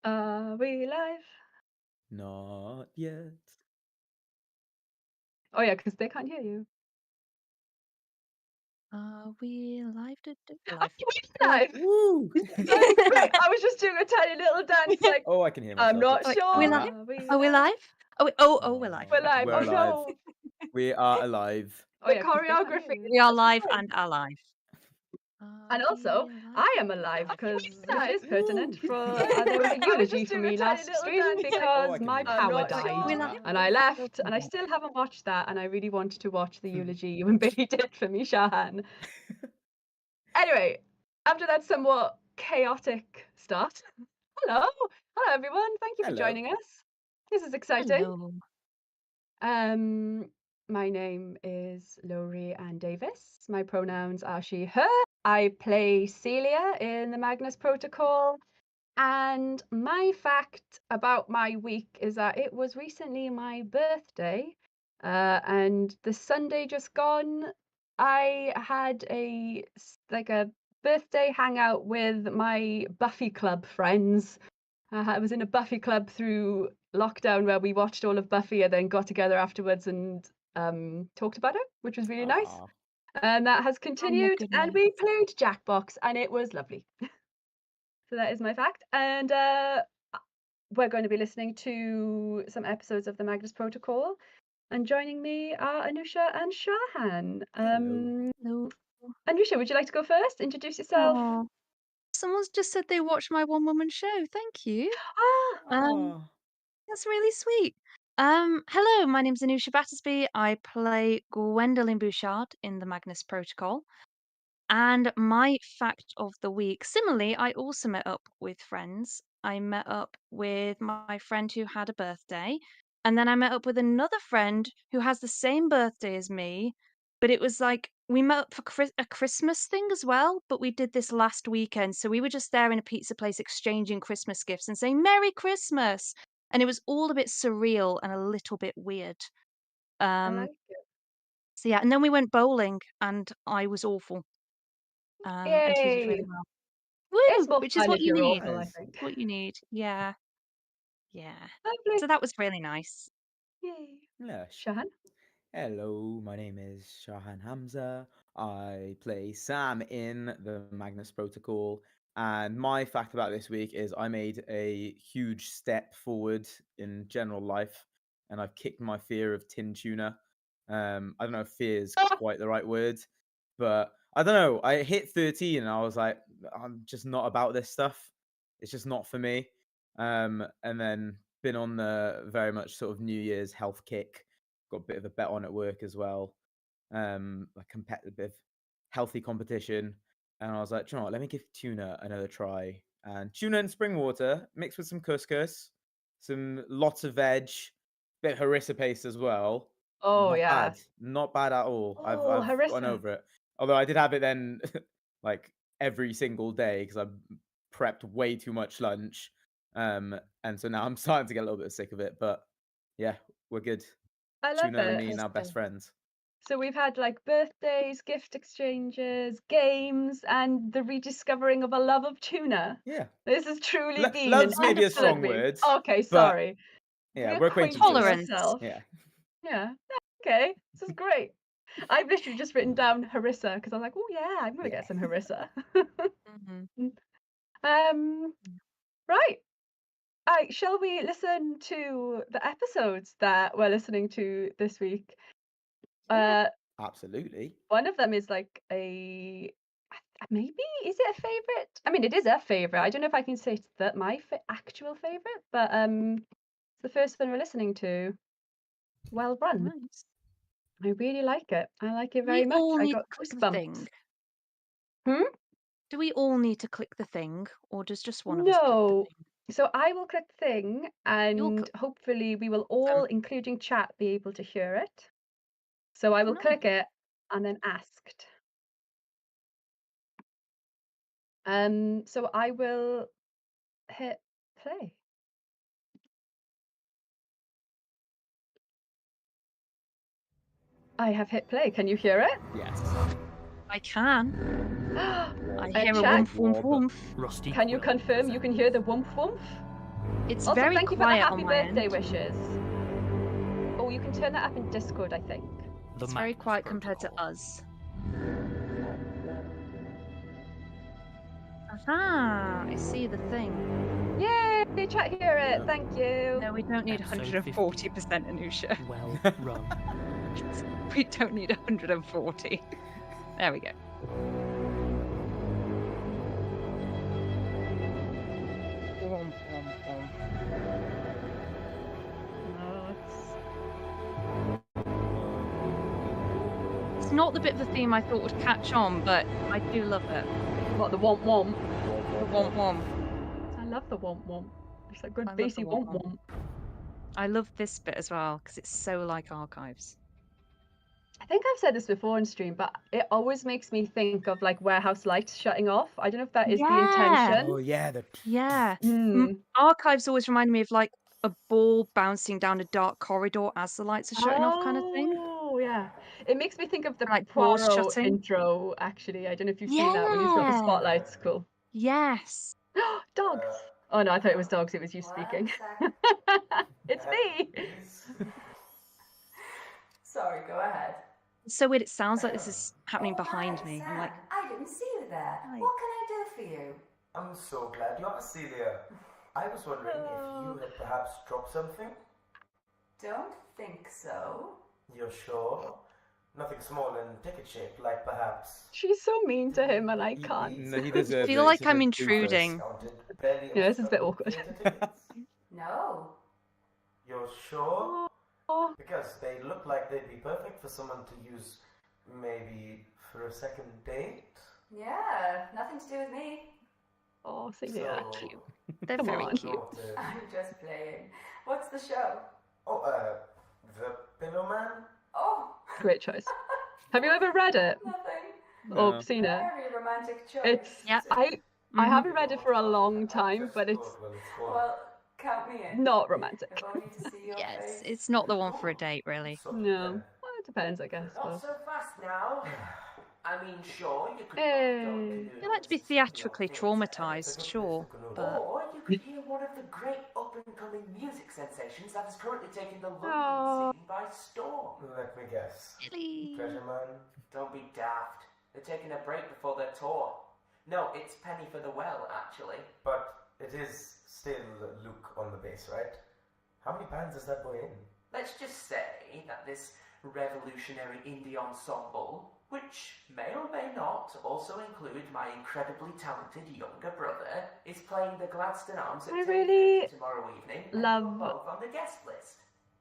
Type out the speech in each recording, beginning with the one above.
Are we live? Not yet. Oh yeah, because they can't hear you. Are we live? Are we live? Woo! Right, I was just doing a tiny little dance, like Oh, I can hear I'm myself. not Wait, sure. are we live? Are we live? We're live. We're Okay. live. We're Oh alive. no. We are alive. Oh yeah, 'cause they can't hear We you. are That's live okay. and alive. And also, I am alive because this is pertinent for there was a eulogy for me last stream because my power died, and I left, and I still haven't watched that, and I really wanted to watch the eulogy you and Billy did for me, Shahan. Anyway, after that somewhat chaotic start, hello everyone, thank you for Hello. joining us. This is exciting. Hello. My name is Lowri Ann Davis. My pronouns are she, her. I play Celia in the Magnus Protocol. And my fact about my week is that it was recently my birthday. And the Sunday just gone, I had a birthday hangout with my Buffy Club friends. I was in a Buffy club through lockdown where we watched all of Buffy and then got together afterwards and talked about it, which was really nice. And that has continued, and we played Jackbox, and it was lovely. So that is my fact. And we're going to be listening to some episodes of the Magnus Protocol. And joining me are Anusia and Shahan. Hello. Anusia, would you like to go first? Introduce yourself. Aww. Someone's just said they watched my one-woman show. Thank you. That's really sweet. Hello, my name's Anusia Battersby. I play Gwendolyn Bouchard in the Magnus Protocol. And my fact of the week, similarly, I also met up with friends. I met up with my friend who had a birthday, and then I met up with another friend who has the same birthday as me, but it was like we met up for a Christmas thing as well, but we did this last weekend. So we were just there in a pizza place exchanging Christmas gifts and saying Merry Christmas. And it was all a bit surreal and a little bit weird. I like it. So yeah, and then we went bowling and I was awful. And he did really Yay! well. It's Woo! more Which is fun what if you you're need. awful, I think. What you need. Yeah. Yeah. Lovely. So that was really nice. Yay. Yeah. Shahan? Hello, my name is Shahan Hamza. I play Sam in the Magnus Protocol. And my fact about this week is I made a huge step forward in general life, and I've kicked my fear of tin tuna. I don't know if fear is quite the right word, but I don't know. I hit 13 and I was like, I'm just not about this stuff. It's just not for me. And then been on the very much sort of New Year's health kick. Got a bit of a bet on at work as well. Like competitive, healthy competition. And I was like, you know what, let me give tuna another try. And tuna and spring water mixed with some couscous, some lots of veg, bit of harissa paste as well. Oh, Not yeah. bad. Not bad at all. Oh, I've harissa. gone over it. Although I did have it then like every single day because I prepped way too much lunch. And so now I'm starting to get a little bit sick of it. But yeah, we're good. I love Tuna and it. me are now best friends. So we've had like birthdays, gift exchanges, games, and the rediscovering of a love of tuna. Yeah. This has truly been Love's an maybe a strong excellent week. word. Okay, but sorry. yeah, we're acquaintances. Tolerance. Myself. Yeah. Yeah. Okay. This is great. I've literally just written down harissa because I was like, oh yeah, I'm gonna get some harissa. Right. Shall we listen to the episodes that we're listening to this week? Absolutely. One of them is like maybe, is it a favorite? I mean, it is a favorite. I don't know if I can say it's my actual favorite, but it's the first one we're listening to. Well run. Nice. I really like it. I like it very We much. all I need got to click the goosebumps. thing. Do we all need to click the thing, or does just one of us click the thing? So I will click the thing, and hopefully we will all, including chat, be able to hear it. So I will click it and then asked. So I will hit play. I have hit play. Can you hear it? Yes. I can. I hear a chat? woomph woomph woomph. Rusty Can you Quill confirm you can hear the woomph woomph? It's Also, very thank you for the quiet happy on my birthday end. wishes. Oh, you can turn that up in Discord, I think. It's very quiet compared to us. Aha! I see the thing. Yay! Chat hear it. Yeah. Thank you. No, we don't need 140%, Anusia. Well run. We don't need 140. There we go. Bom, bom, bom. No, It's not the bit of the theme I thought would catch on, but I do love it. what, the womp womp? The womp womp. I love the womp womp. It's a good I love the bassy womp womp womp. womp. I love this bit as well because it's so like archives. I think I've said this before on stream, but it always makes me think of like warehouse lights shutting off. I don't know if that is the Yeah. intention. Oh yeah, Yeah. Hmm. Archives always remind me of like a ball bouncing down a dark corridor as the lights are shutting off kind of thing. Oh, yeah. It makes me think of the Like doors Poirot shutting. intro, actually. I don't know if you've seen that when he's got the Yeah. spotlights. Cool. Yes. Dogs. Oh no, I thought it was dogs. It was you speaking. It's me. Sorry, go ahead. It's so weird. It sounds like this is happening behind me. I'm like, I didn't see you there. Hi. What can I do for you? I'm so glad you're Celia. I was wondering if you had perhaps dropped something. Don't think so. You're sure? Nothing small and ticket-shaped, like perhaps... She's so mean to him, and I can't. No, he deserves feel it. like He's I'm a doofus. intruding. Counted barely Yeah, this is a bit on awkward. theatre tickets. No. You're sure? Oh, Because they look like they'd be perfect for someone to use maybe for a second date. Yeah, nothing to do with me. oh, Celia. So, They're Come very on. cute. sort of- I'm just playing. What's the show? Oh, The Pillow Man? Oh, Great choice. Have you ever read it nothing. or No. seen it? Very romantic choice. It's Yeah. I Mhm. haven't read it for a long time, but it's Well, it's called- Well, count me in. not romantic. If only to see your Yes, face. it's not the one for a date, really. Sort of, No. Well, it depends, I guess. Not But... so fast now. I mean, sure, you could Hey. I like to be theatrically traumatized, sure, but Or you could hear one of the great up-and-coming music sensations that is currently taking the London Aw. scene by storm. Let me guess. really. Treasure Man? Don't be daft. They're taking a break before their tour. No, it's Penny for the Well, actually. But it is still Luke on the bass, right? How many bands is that boy in? Let's just say that this revolutionary indie ensemble, which may or may not also include my incredibly talented younger brother, is playing the Gladstone Arms at I 10:30 really tomorrow evening. and love, you're both on the guest list.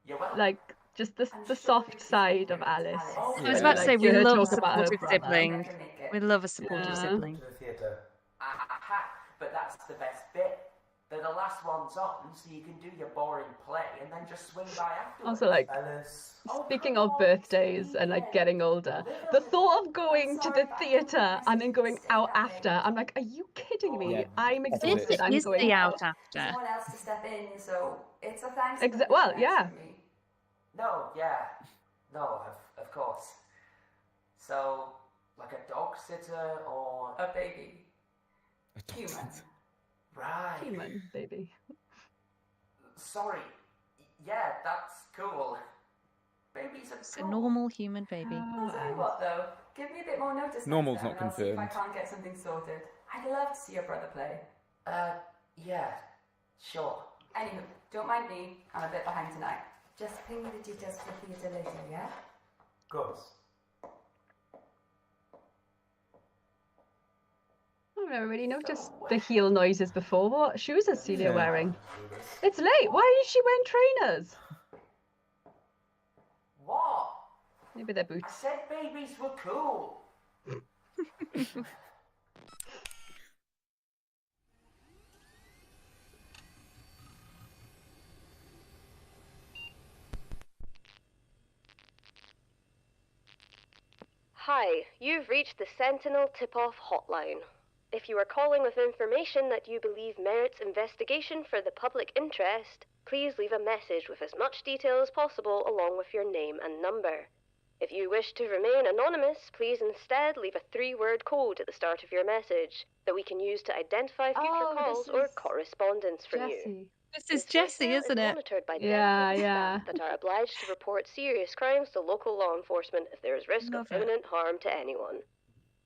You're welcome. like, just the soft side of Alice. Oh, I was Yeah. about to say, we hear her love a talk about her supportive brother. sibling. Never make it. We love a supportive Yeah. sibling. To the theatre. Aha, but that's the best bit. They're the last ones on, so you can do your boring play and then just swing by afterwards. Also, like, Alice. speaking of birthdays and like getting older, the thought of going to the theatre and then going out after, I'm like, are you kidding me? Yeah, I'm that's it. exhausted. I'm Is going the out after? Someone else to step in, so it's a thanks. Well, thanks yeah. from me. No, yeah. No, of course. So, like a dog sitter or... A baby. Human. Right. human, baby. Sorry. Yeah, that's cool. Babies are It's a cool. normal human baby. I'll tell you what though, give me a bit more notice. next Normal's time not and I'll see if I confirmed. can't get something sorted. I'd love to see your brother play. Yeah, sure. Anywho, don't mind me, I'm a bit behind tonight. Just ping me the details for the theatre later, yeah? Goes. I've never really noticed the heel noises before. What shoes is Celia Yeah. wearing? It's late. Why is she wearing trainers? What? Maybe they're I boots. said babies were cool. Hi, you've reached the Sentinel Tip-Off Hotline. If you are calling with information that you believe merits investigation for the public interest, please leave a message with as much detail as possible along with your name and number. If you wish to remain anonymous, please instead leave a 3-word code at the start of your message that we can use to identify future Oh, calls this or is correspondence from you. Jessie. This is Its Jessie, personnel isn't is it? monitored by Yeah, dedicated yeah. staff that are obliged to report serious crimes to local law enforcement if there is risk Love of it. imminent harm to anyone.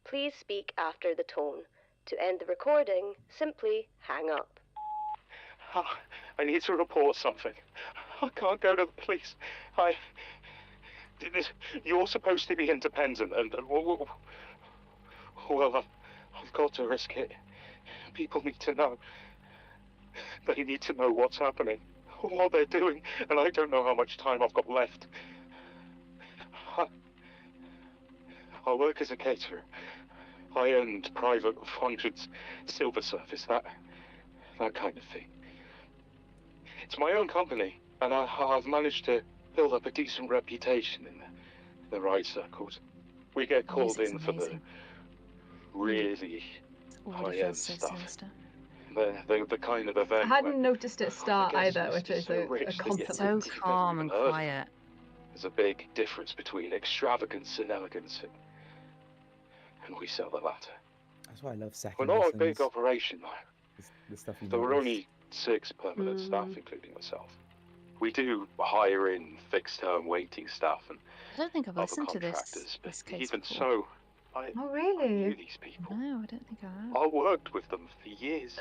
Please speak after the tone. To end the recording, simply hang up. I need to report something. I can't go to the police. You're supposed to be independent, and I've got to risk it. People need to know. They need to know what's happening, what they're doing, and I don't know how much time I've got left. I work as a caterer. High-end private functions, silver service, that kind of thing. It's my own company, and I've managed to build up a decent reputation in the right circles. We get called in for the really high-end stuff. The kind of event. I hadn't noticed it start I guess either, it's which is so a rich that you compliment. So you've never calm even and heard of it. quiet. There's a big difference between extravagance and elegance, and we sell the latter. That's why I love We're second not a lessons. big operation, though. The stuff you There were notice. only 6 permanent staff, including myself. We do hire in fixed-term waiting staff and I don't think I've other listened to contractors, this but case even before. so, I Oh, knew really? these people. No, I don't think I have. I worked with them for years.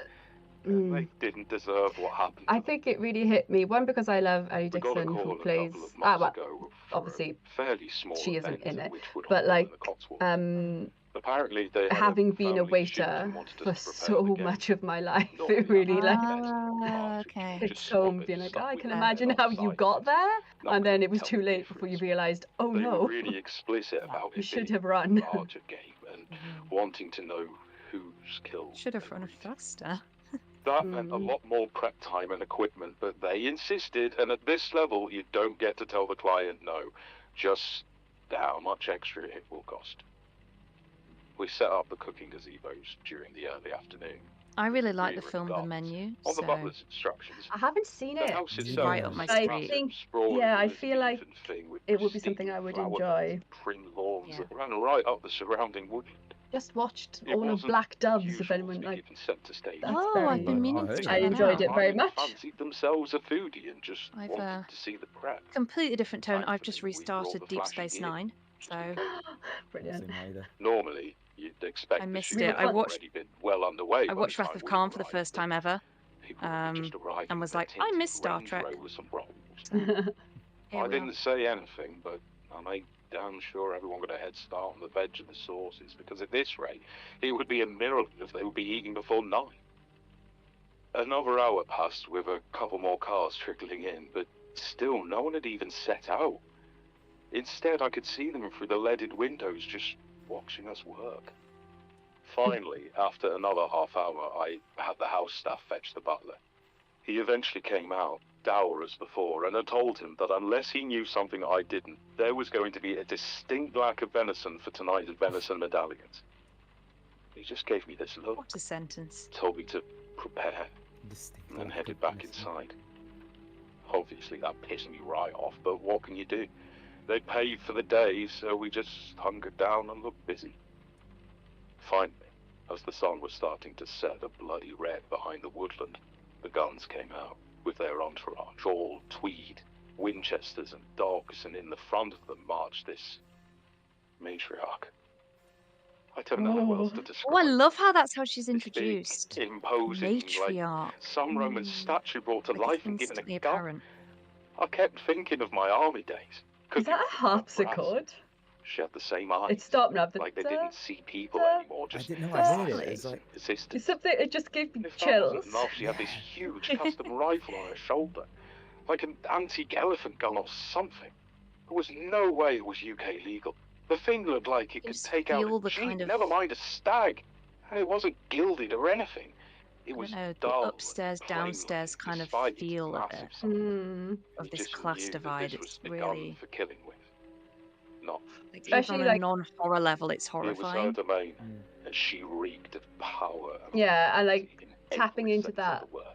And they didn't deserve what happened. I think it really hit me. One, because I love Ellie We got a Dixon, call who a plays. couple of months Well, ago for obviously, a fairly small she isn't event in at it. Witchwood But Hall in like, the Cotswolds. Apparently they had having a been a family shoot waiter and wanted us for to prepare so the game. much of my life, Not it really like Okay. hits Just home, spotted being like, stuff oh, I with can their imagine head how on you side. got there, Not and then gonna it was tell too the late before you difference. realised, oh They no, were really explicit about you it should being have run. a larger game and wanting to know who's killed. Should have run faster. That meant a lot more prep time and equipment, but they insisted, and at this level, you don't get to tell the client no, just how much extra it will cost. We set up the cooking gazebos during the early afternoon. I really like the Rear in film The gardens. Menu, On the so butler's instructions, I haven't seen the it, house It's itself right up is my a but I street. think, sprawling yeah, I Elizabethan feel like thing with it would be something pristine I would flower enjoy. beds and prim lawns Yeah. that ran right up the surrounding woodland. Just watched It all of wasn't Black Doves, if usual anyone to be like. given centre stage. That's Oh, very. I've been No, meaning to I check I that enjoyed out. it very Clients much. fancied themselves a foodie and just I've, wanted to see the prep. Completely different tone. I've just Thankfully, we brought restarted the Deep flashy Space gear. Nine, so Brilliant. Same either. Normally, you'd expect I the missed shoot it. to I have watched- already been well underway. I by watched the Wrath time of we Khan for the arrived, first but time ever, people would be just arriving and was with their like, I tinted miss Star Range Trek. Rovers and rolls. Here I we didn't say anything, but I made damn sure everyone got a head start on the veg and the sauces, because at this rate, it would be a miracle if they would be eating before 9. Another hour passed with a couple more cars trickling in, but still no one had even set out. Instead, I could see them through the leaded windows just watching us work. Finally, after another half hour, I had the house staff fetch the butler. He eventually came out, dour as before, and I told him that unless he knew something I didn't, there was going to be a distinct lack of venison for tonight's venison medallions. He just gave me this look, What a sentence. told me to prepare, Distinct and then lack headed of back venison. inside. Obviously that pissed me right off, but what can you do? They paid for the day, so we just hunkered down and looked busy. Finally, as the sun was starting to set a bloody red behind the woodland, the guns came out with their entourage, all tweed, Winchesters and dogs, and in the front of them marched this matriarch. I don't know how else to describe. Oh, I love how that's how she's this introduced. big, imposing, like Matriarch. some Roman statue brought to Like life it's and given instantly a gun. apparent. I kept thinking of my army days. Is that a Cooking with brass. harpsichord? She had the same eyes. It stopped now. Like they didn't see people anymore. I Just didn't know I heard it. It was fascinating like and persistent. It's something. It just gave me If that chills. wasn't enough, she had this huge custom rifle on her shoulder, like an antique elephant gun or something. There was no way it was UK legal. The thing looked like it could just take out feel a the jeep, kind of- never mind a stag. And it wasn't gilded or anything. It I was don't know, the dull, upstairs, plain downstairs looking, kind of despite its feel of massive it. size. Mm. Of You this just class knew that divide. this was It's the really, gun for killing with. Not. like, Especially, even on a like- non-horror level, it's It was her horrifying. domain, and she reeked of power. And Yeah, and like in tapping every into sense of that. the word.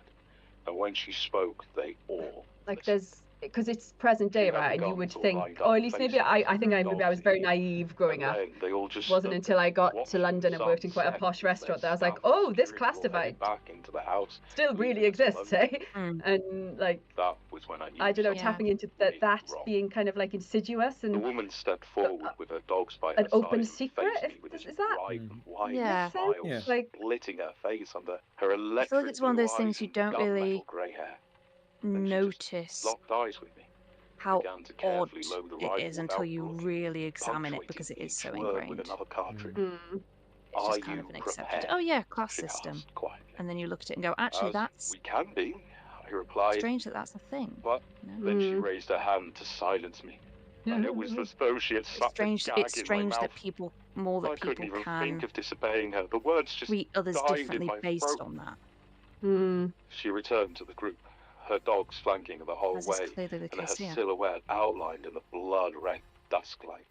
And when she spoke, they all Like listened. there's because it's present day, She never right? And got you would into a think, lined-up or at least maybe face-off I think with maybe I was dogs very in. naive growing And up. then they all It just wasn't stood until I there, got to watching London the and worked in quite a sunset posh as their restaurant that I was like, staff oh, and this security all headed classified back into the house, still really leaving us alone. exists, eh? Mm. And like, That was when I knew I don't know, something Yeah. tapping into really that wrong. being kind of like insidious The and woman stepped forward with her dogs by an her open side and secret. faced me with this Is that bright and wide Yeah. makes sense? smile Yeah. Like, splitting her face under her I feel electric like it's one of blue those things eyes you and don't gunmetal really grey hair. Then she just notice locked eyes with me, how began to odd carefully load the it rifle is until without you looking, really examine it punctuating because it is each so word with ingrained. another cartridge. It's Are just kind you of an accepted. prepared? Oh yeah, She class system. asked quietly. And then you look at it and go, actually, As that's we can be, I replied, strange that that's a thing. but No? then she raised her hand to silence me. And it was as though she had It's sucked a strange. gag It's in my strange mouth. that people I couldn't even can think of disobeying her. The words just treat others died in differently my based throat. on that. She returned to the group, her dogs flanking the whole As is way, clearly the and her case here. silhouette outlined in the blood-red dusk light.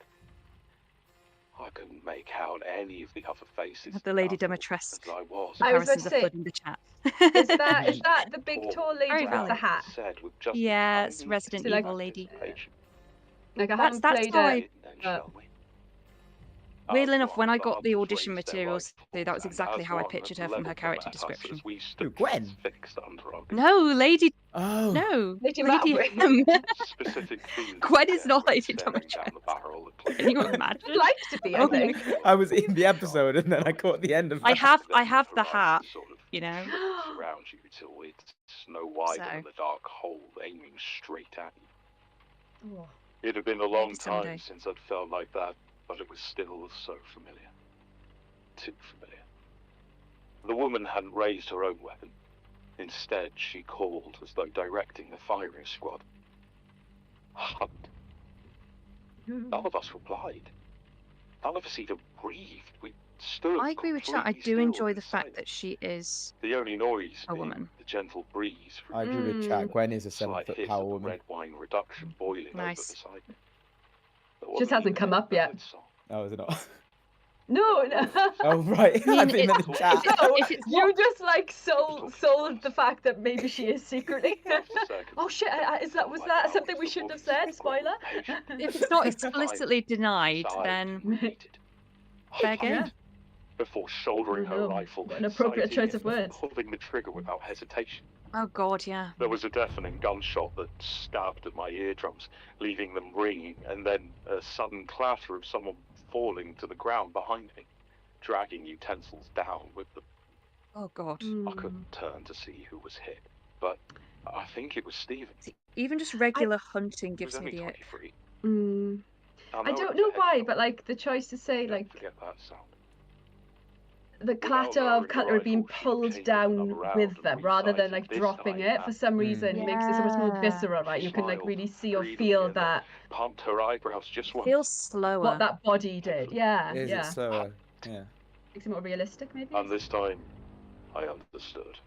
I couldn't make out any of the other faces. The Lady as Dimitrescu I was. I was about comparisons to are say, flooding in the chat. is that the big tall lady Very with the valid. hat? Said with just Yeah, the it's tiniest Resident So, like, Evil lady. anticipation. Like I That's haven't that's played how it. Then, shall we? Weirdly As enough, when one I of got the others audition raised their materials through, that was rifles, exactly and how I as one pictured her from her leveled them character at us description. as we stood Gwen? fixed under our No, Lady. Oh. No, Lady Lady Matwin. specific feelings Gwen is not carefully Lady staring down Dimitrescu. the barrel of the Can you clip. imagine? Like to be, I Oh my think. God. I was in the episode and then I caught the end of I that. have Then the horizon hat, sort of you know. shrinks around you till it's no wider So. than the dark hole aiming straight at you. Oh. It had been a long Maybe someday. time since I'd felt like that, but it was still so familiar. Too familiar. The woman hadn't raised her own weapon. Instead, she called as though directing the firing squad. Hunt. None of us replied. None of us even breathed. We stood. I agree with Chat. I completely do still enjoy in the fact silence. that she is The only noise a being woman. the gentle breeze from I agree with chat. Gwen is a slight 7-foot hiss power of the woman. red wine reduction boiling over the Nice. side. Just hasn't come up yet. Oh, is it not? No, no. Oh, right. I mean, I think it- meant the chat. No, if it's you not- just like sold the fact that maybe she is secretly. Oh shit! Was that something we shouldn't have said? Spoiler. If it's not explicitly denied, then fair game. Yeah. Before shouldering her Oh, no. rifle, What an appropriate sighting choice of it, words. pulling the trigger without hesitation. Oh God, yeah. There was a deafening gunshot that stabbed at my eardrums, leaving them ringing, and then a sudden clatter of someone falling to the ground behind me, dragging utensils down with them. Oh God. I couldn't turn to see who was hit, but I think it was Stephen. See, even just regular hunting He was gives me only the ick. 23. I don't know why, but like the choice to say Don't like forget that sound. the clatter of cutlery being pulled down with them rather than like dropping it for some reason makes it so much more Yeah. visceral, right? She You can like smiled, really see or breathed feel together, that pumped her eyebrows just once. Feels slower. what that body did. Yeah, Is yeah. it slower? Yeah. Makes it more realistic, maybe. And this time, I understood.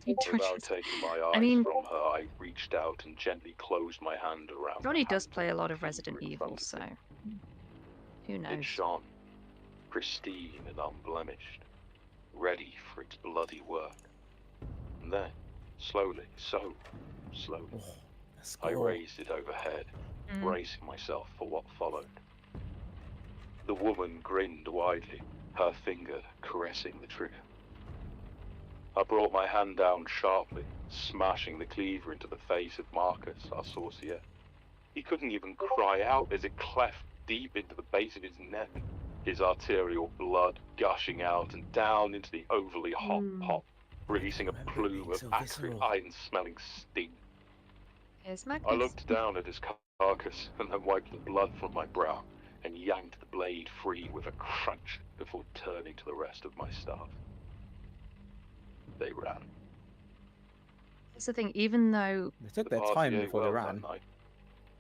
You don't Without just- taking my eyes mean- from her, I reached out and gently closed my hand around Johnny the does hand play a lot of finger Resident in Evil, front of so me. who It knows? shone, pristine and unblemished, ready for its bloody work. And then, slowly, so slowly, Oh, that's I cool. raised it overhead, bracing myself for what followed. The woman grinned widely, her finger caressing the trigger. I brought my hand down sharply, smashing the cleaver into the face of Marcus, our sorcier. He couldn't even cry out as it cleft deep into the base of his neck, his arterial blood gushing out and down into the overly hot pot, releasing a plume of so acrid, visceral. iron-smelling steam. Here's Magnus. I looked down at his carcass and then wiped the blood from my brow and yanked the blade free with a crunch before turning to the rest of my staff. They ran. That's the thing. Even though They took The their party time ate before they well that ran. night.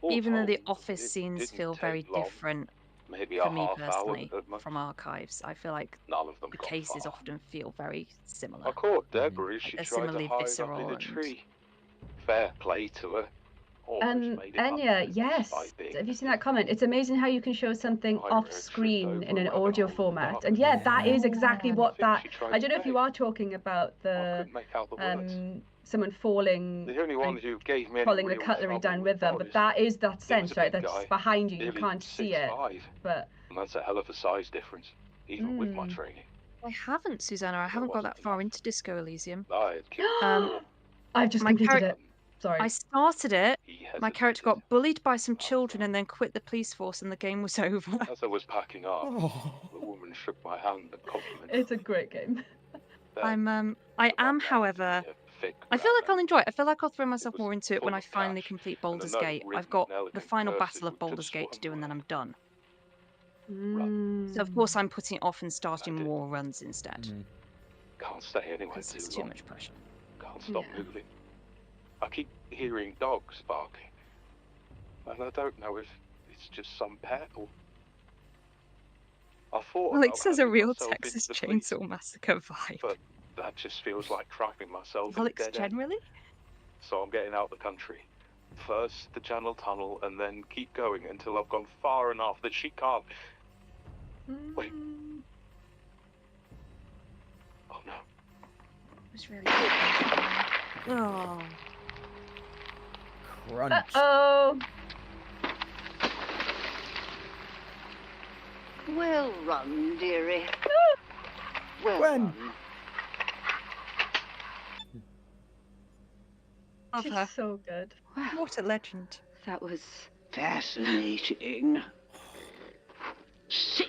All the told, office it scenes didn't feel very take long, different maybe for a me half hour personally at most. from archives, I feel like None of them the got cases far. often feel very similar. I caught Deborah as she they're tried to similarly hide up visceral in a and- tree. Fair play to her. And Enya, yes. Have you seen that comment? It's amazing how you can show something off screen in an audio format. And yeah, that is exactly what that. I don't know if you are talking about the someone falling, the only one who gave me pulling the cutlery down with them, but that is that sense, right? That's behind you. You can't see it, but and that's a hell of a size difference, even with my training. I haven't, Susanna. I haven't got that far into Disco Elysium. I've just completed it. Sorry. I started it. My character got bullied by some children and then quit the police force, and the game was over. As I was packing up, the woman shook my hand and complimented. It's a great game. I am, however, I feel like I'll enjoy it. I feel like I'll throw myself more into it when I finally complete Baldur's Gate. I've got the final battle of Baldur's Gate to do, and then I'm done. So of course I'm putting it off and starting more runs instead. Can't stay anywhere too long. It's too much pressure. Can't stop moving. I keep hearing dogs barking, and I don't know if it's just some pet or. I thought. Alex has a real Texas Chainsaw Massacre vibe. But that just feels like trapping myself. Alex, generally. So I'm getting out the country. First the Channel Tunnel, and then keep going until I've gone far enough that she can't. Wait. Oh no. It was really good. Oh. Crunch. Uh-oh. Well run, dearie. Well Gwen. run. She's so good. Wow, What a legend. that was fascinating. Sit.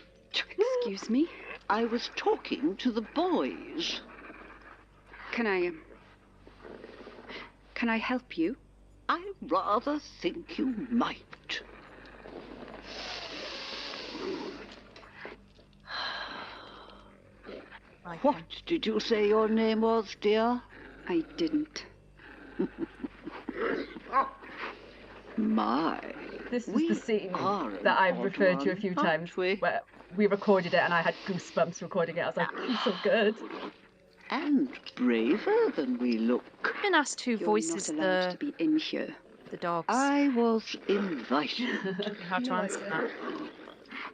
Excuse me? I was talking to the boys. Can I help you? I rather think you might. What did you say your name was, dear? I didn't. My. This is the scene that I've referred to a few times where we recorded it and I had goosebumps recording it. I was like, it's so good. And braver than we look. I've been asked who voices You're not allowed to be in here. the dogs. I was invited. How to answer that?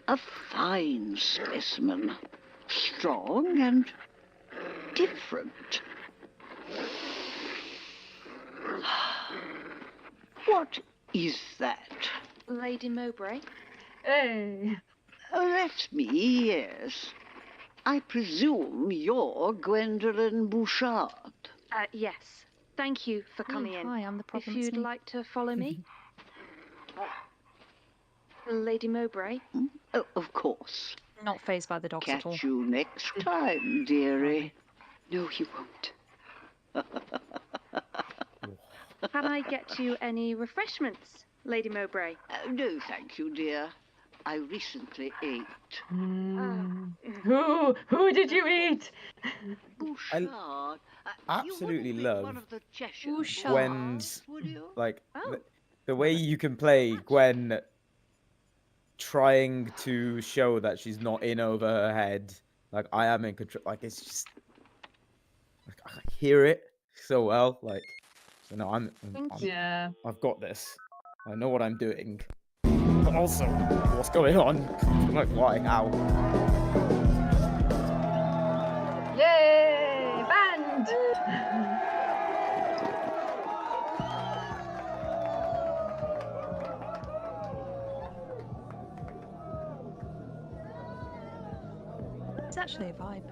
A fine specimen. Strong and different. What is that? Lady Mowbray? Hey. Oh, that's me, yes. I presume you're Gwendolyn Bouchard. Yes. Thank you for coming in. Hi, I'm the problem. If you'd like to follow me. Lady Mowbray? Oh, of course. Not fazed by the dogs at all. Catch you next time, dearie. No, you won't. Can I get you any refreshments, Lady Mowbray? No, thank you, dear. I recently ate. Who did you eat? Bouchard. Absolutely love one of the Cheshire Bouchard. Gwen's would you? like the way you can play Gwen trying to show that she's not in over her head. Like I am in control. Like it's just like I hear it so well. Like so no, I'm Yeah. I've got this. I know what I'm doing. But also, what's going on? I'm like, why? How? Yay! Band! It's actually a vibe.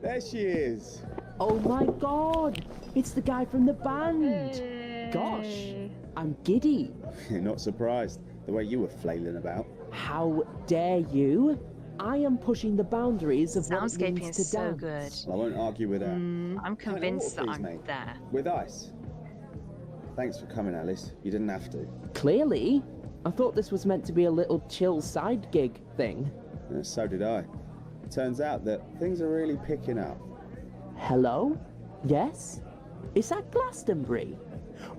There she is. Oh my god! It's the guy from the band! Gosh, I'm giddy. Not surprised, the way you were flailing about. How dare you? I am pushing the boundaries of what it Soundscaping means is to so dance. good. I won't argue with that. I'm convinced that please, I'm mate. there. With ice. Thanks for coming, Alice. You didn't have to. Clearly. I thought this was meant to be a little chill side gig thing. So did I. It turns out that things are really picking up. Hello? Yes? Is that Glastonbury?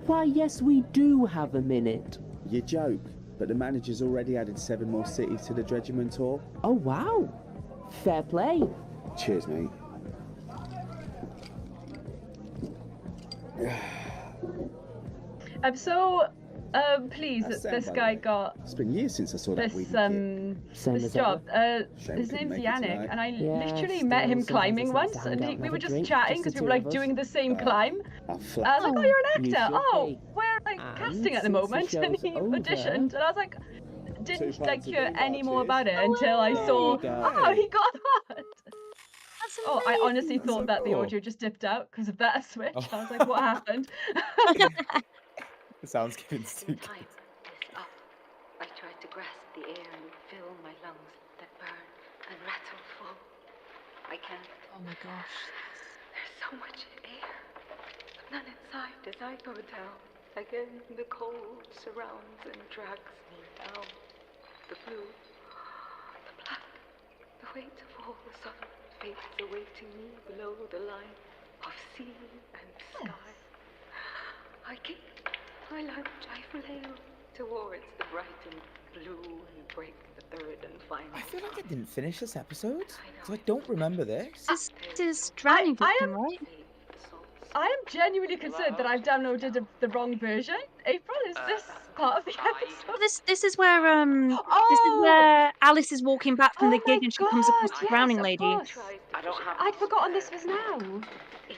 Why, yes, we do have a minute. You joke, but the manager's already added 7 more cities to the Dredgerman tour. Oh, wow. Fair play. Cheers, mate. I'm so pleased That's that Sam, this by the guy way. got It's been years since I saw that this weedy Same this as job. ever. Shame His we couldn't name's make it Yannick, tonight. and I Yeah, literally still, met him sometimes climbing it's nice to once, hang and out and we have were a just drink, chatting just because the we were two like of us. doing the same Oh, climb. I'll I flat. was like, Oh, "Oh, you're an you actor. should Oh, be. we're like And casting at the since the moment," and show's he over- auditioned, and I was like, didn't pints like of hear bean any more arches. about it until I There saw. you go. Oh, he got that. That's Oh, I honestly amazing. thought so that the cool. audio just dipped out because of that switch. Oh. I was like, what happened? It sounds good. When time is up, I try to grasp the air and fill my lungs that burn and rattle full. I can't. Oh my gosh. There's so much air. None inside as I go down. Again, the cold surrounds and drags me down. The blue, the black, the weight of all the southern fates awaiting me below the line of sea and sky. I kick, I lunge, I flail towards the bright and blue and break the third and final. I feel like I didn't finish this episode, so I don't remember this. This is Drowning I Victim, am- right? I am genuinely concerned that I've downloaded the wrong version. April, is this part of the episode? Well, this is where this is Oh! where Alice is walking back from Oh the my gig and she comes across God, the drowning yes, of lady. course. I don't have. I'd forgotten this was now.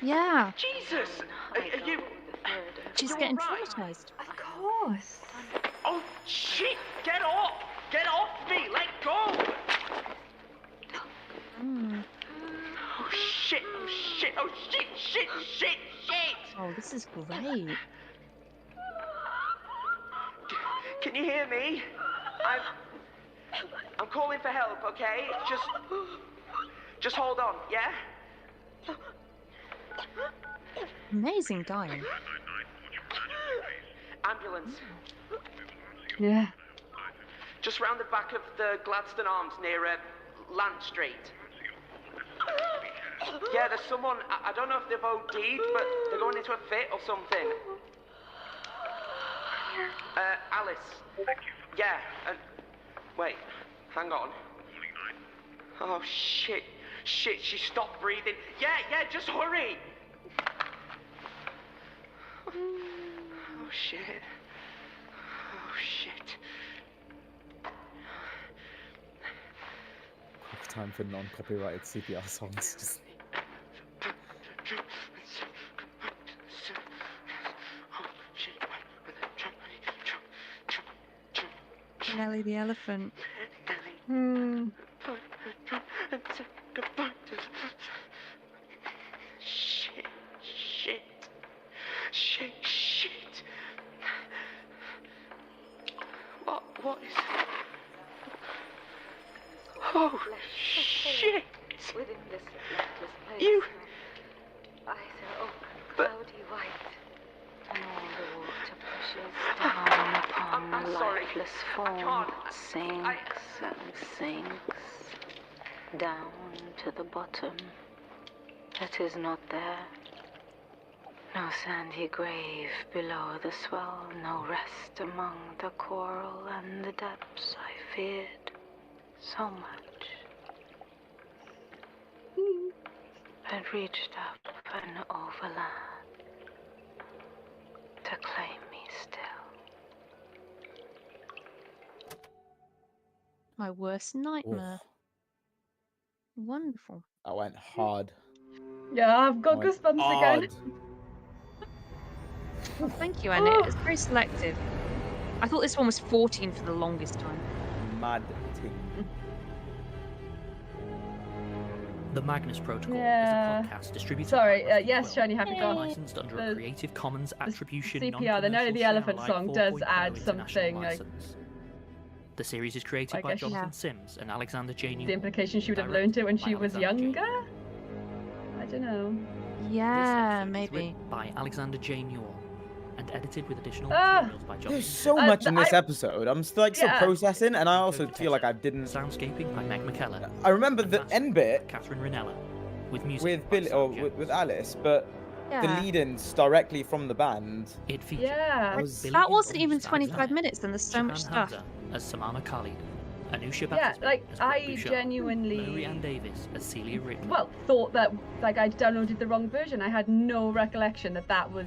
Yeah, Jesus! Are you? she's You're getting right. traumatized. Of course. Oh shit! Get off! Get off me! Let go! Mm. Oh shit! Oh shit! Oh shit! Shit! Shit! Shit! Oh, this is great. Can you hear me? I'm calling for help. Okay? Just hold on. Yeah? Amazing dying. Ambulance. Yeah. Just round the back of the Gladstone Arms near Land Street. Yeah, there's someone, I don't know if they've OD'd, but they're going into a fit or something. Alice. Yeah, wait, hang on. Oh, shit. Shit, she stopped breathing. Yeah, just hurry. Oh, shit. Oh, shit. Quick time for non-copyrighted CPR songs. Just... Nelly the elephant. Hmm. Shit. What is... Oh, shit! Within this lightless place, You... eyes are open, cloudy white, and all the water pushes down upon I'm the sorry. lifeless I form can't. that sinks and sinks down to the bottom. That is not there. No sandy grave below the swell, no rest among the coral and the depths I feared so much. Had reached up and overland to claim me still. My worst nightmare. Wonderful. I went hard. Yeah, I've got I went goosebumps hard. again. Well, thank you, Annie. It's very selective. I thought this one was 14 for the longest time. Mad ting. The Magnus Protocol Yeah. is a podcast distributed Sorry, by Rusty yes, Quill, Shani, have you got licensed under the- a Creative Commons Attribution CPR, the Nelly the Non-Commercial Elephant Share song Alike does 4.0 add international something, like, license. The series is created I by guess, Jonathan yeah. Sims and Alexander J. the Newell. implication she would have Directed learned it when by she was Alexander J. younger? I don't know. Yeah, This episode was maybe. written by Alexander J. Newell and edited with additional Ah! materials by Jonathan There's so Uh, much in this I- episode. I'm still Yeah. processing, and I also feel like I didn't. Soundscaping by Meg McKellar. I remember and the mastering end by bit Catherine Ranella, with music with by Billy Sam or Jones. with Alice, but the Yeah. lead-ins directly from the band. It featured Yeah. was- Billy That wasn't Gibbons even as 25 Alexander, minutes, and there's so much Shahan stuff. Hamza as Samana Khalid, Anusia Yeah, Battersby like, as I Brooke Bouchard, genuinely- Lowri Ann Davis as Celia Ripley. Well, thought that, like, I'd downloaded the wrong version. I had no recollection that that was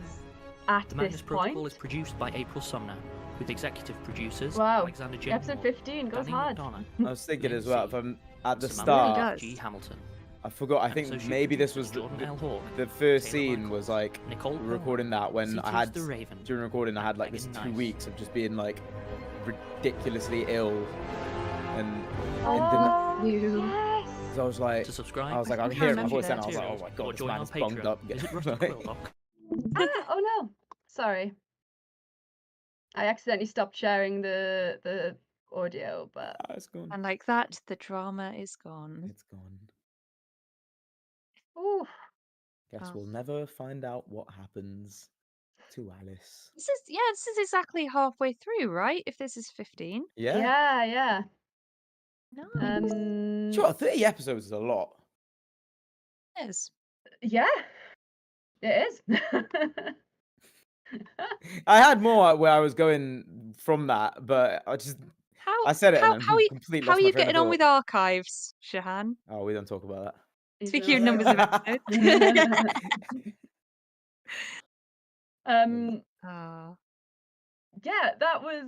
at The this Magnus Protocol is point. produced by April Sumner, with executive producers Wow, Alexander J. episode Moore, 15 goes Danny hard. McDonough, I was thinking Lynn as well, C. if I'm at the Samantha start, G. Hamilton. I forgot. I And think associate maybe this producers was Jordan L. Hawke, the first Taylor scene Michaels, was like Nicole Pearl, recording that when I CT's had The Raven, during recording I had like Megan this 2 Nice. weeks of just being like ridiculously ill and Oh, didn't. yes. So I was like, To subscribe, I was like, I you could can hear it in my remember voice, and I was like, oh materials my or god, this join our man's bunged Patreon. up. Visit Like, rustyquill.com. Oh no, sorry. I accidentally stopped sharing the audio, but it's gone. And like that, the drama is gone. It's gone. ooh, Guess Oh. we'll never find out what happens to Alice. This is exactly halfway through, right? If this is 15. Yeah. yeah. Nice. Sure, 30 episodes is a lot. It is. Yeah, it is. I had more where I was going from that, but I said it and then completely how lost are my you train of getting on thought. with archives, Shahan? Oh, we don't talk about that. Speaking of numbers of episodes. Ah. Yeah, that was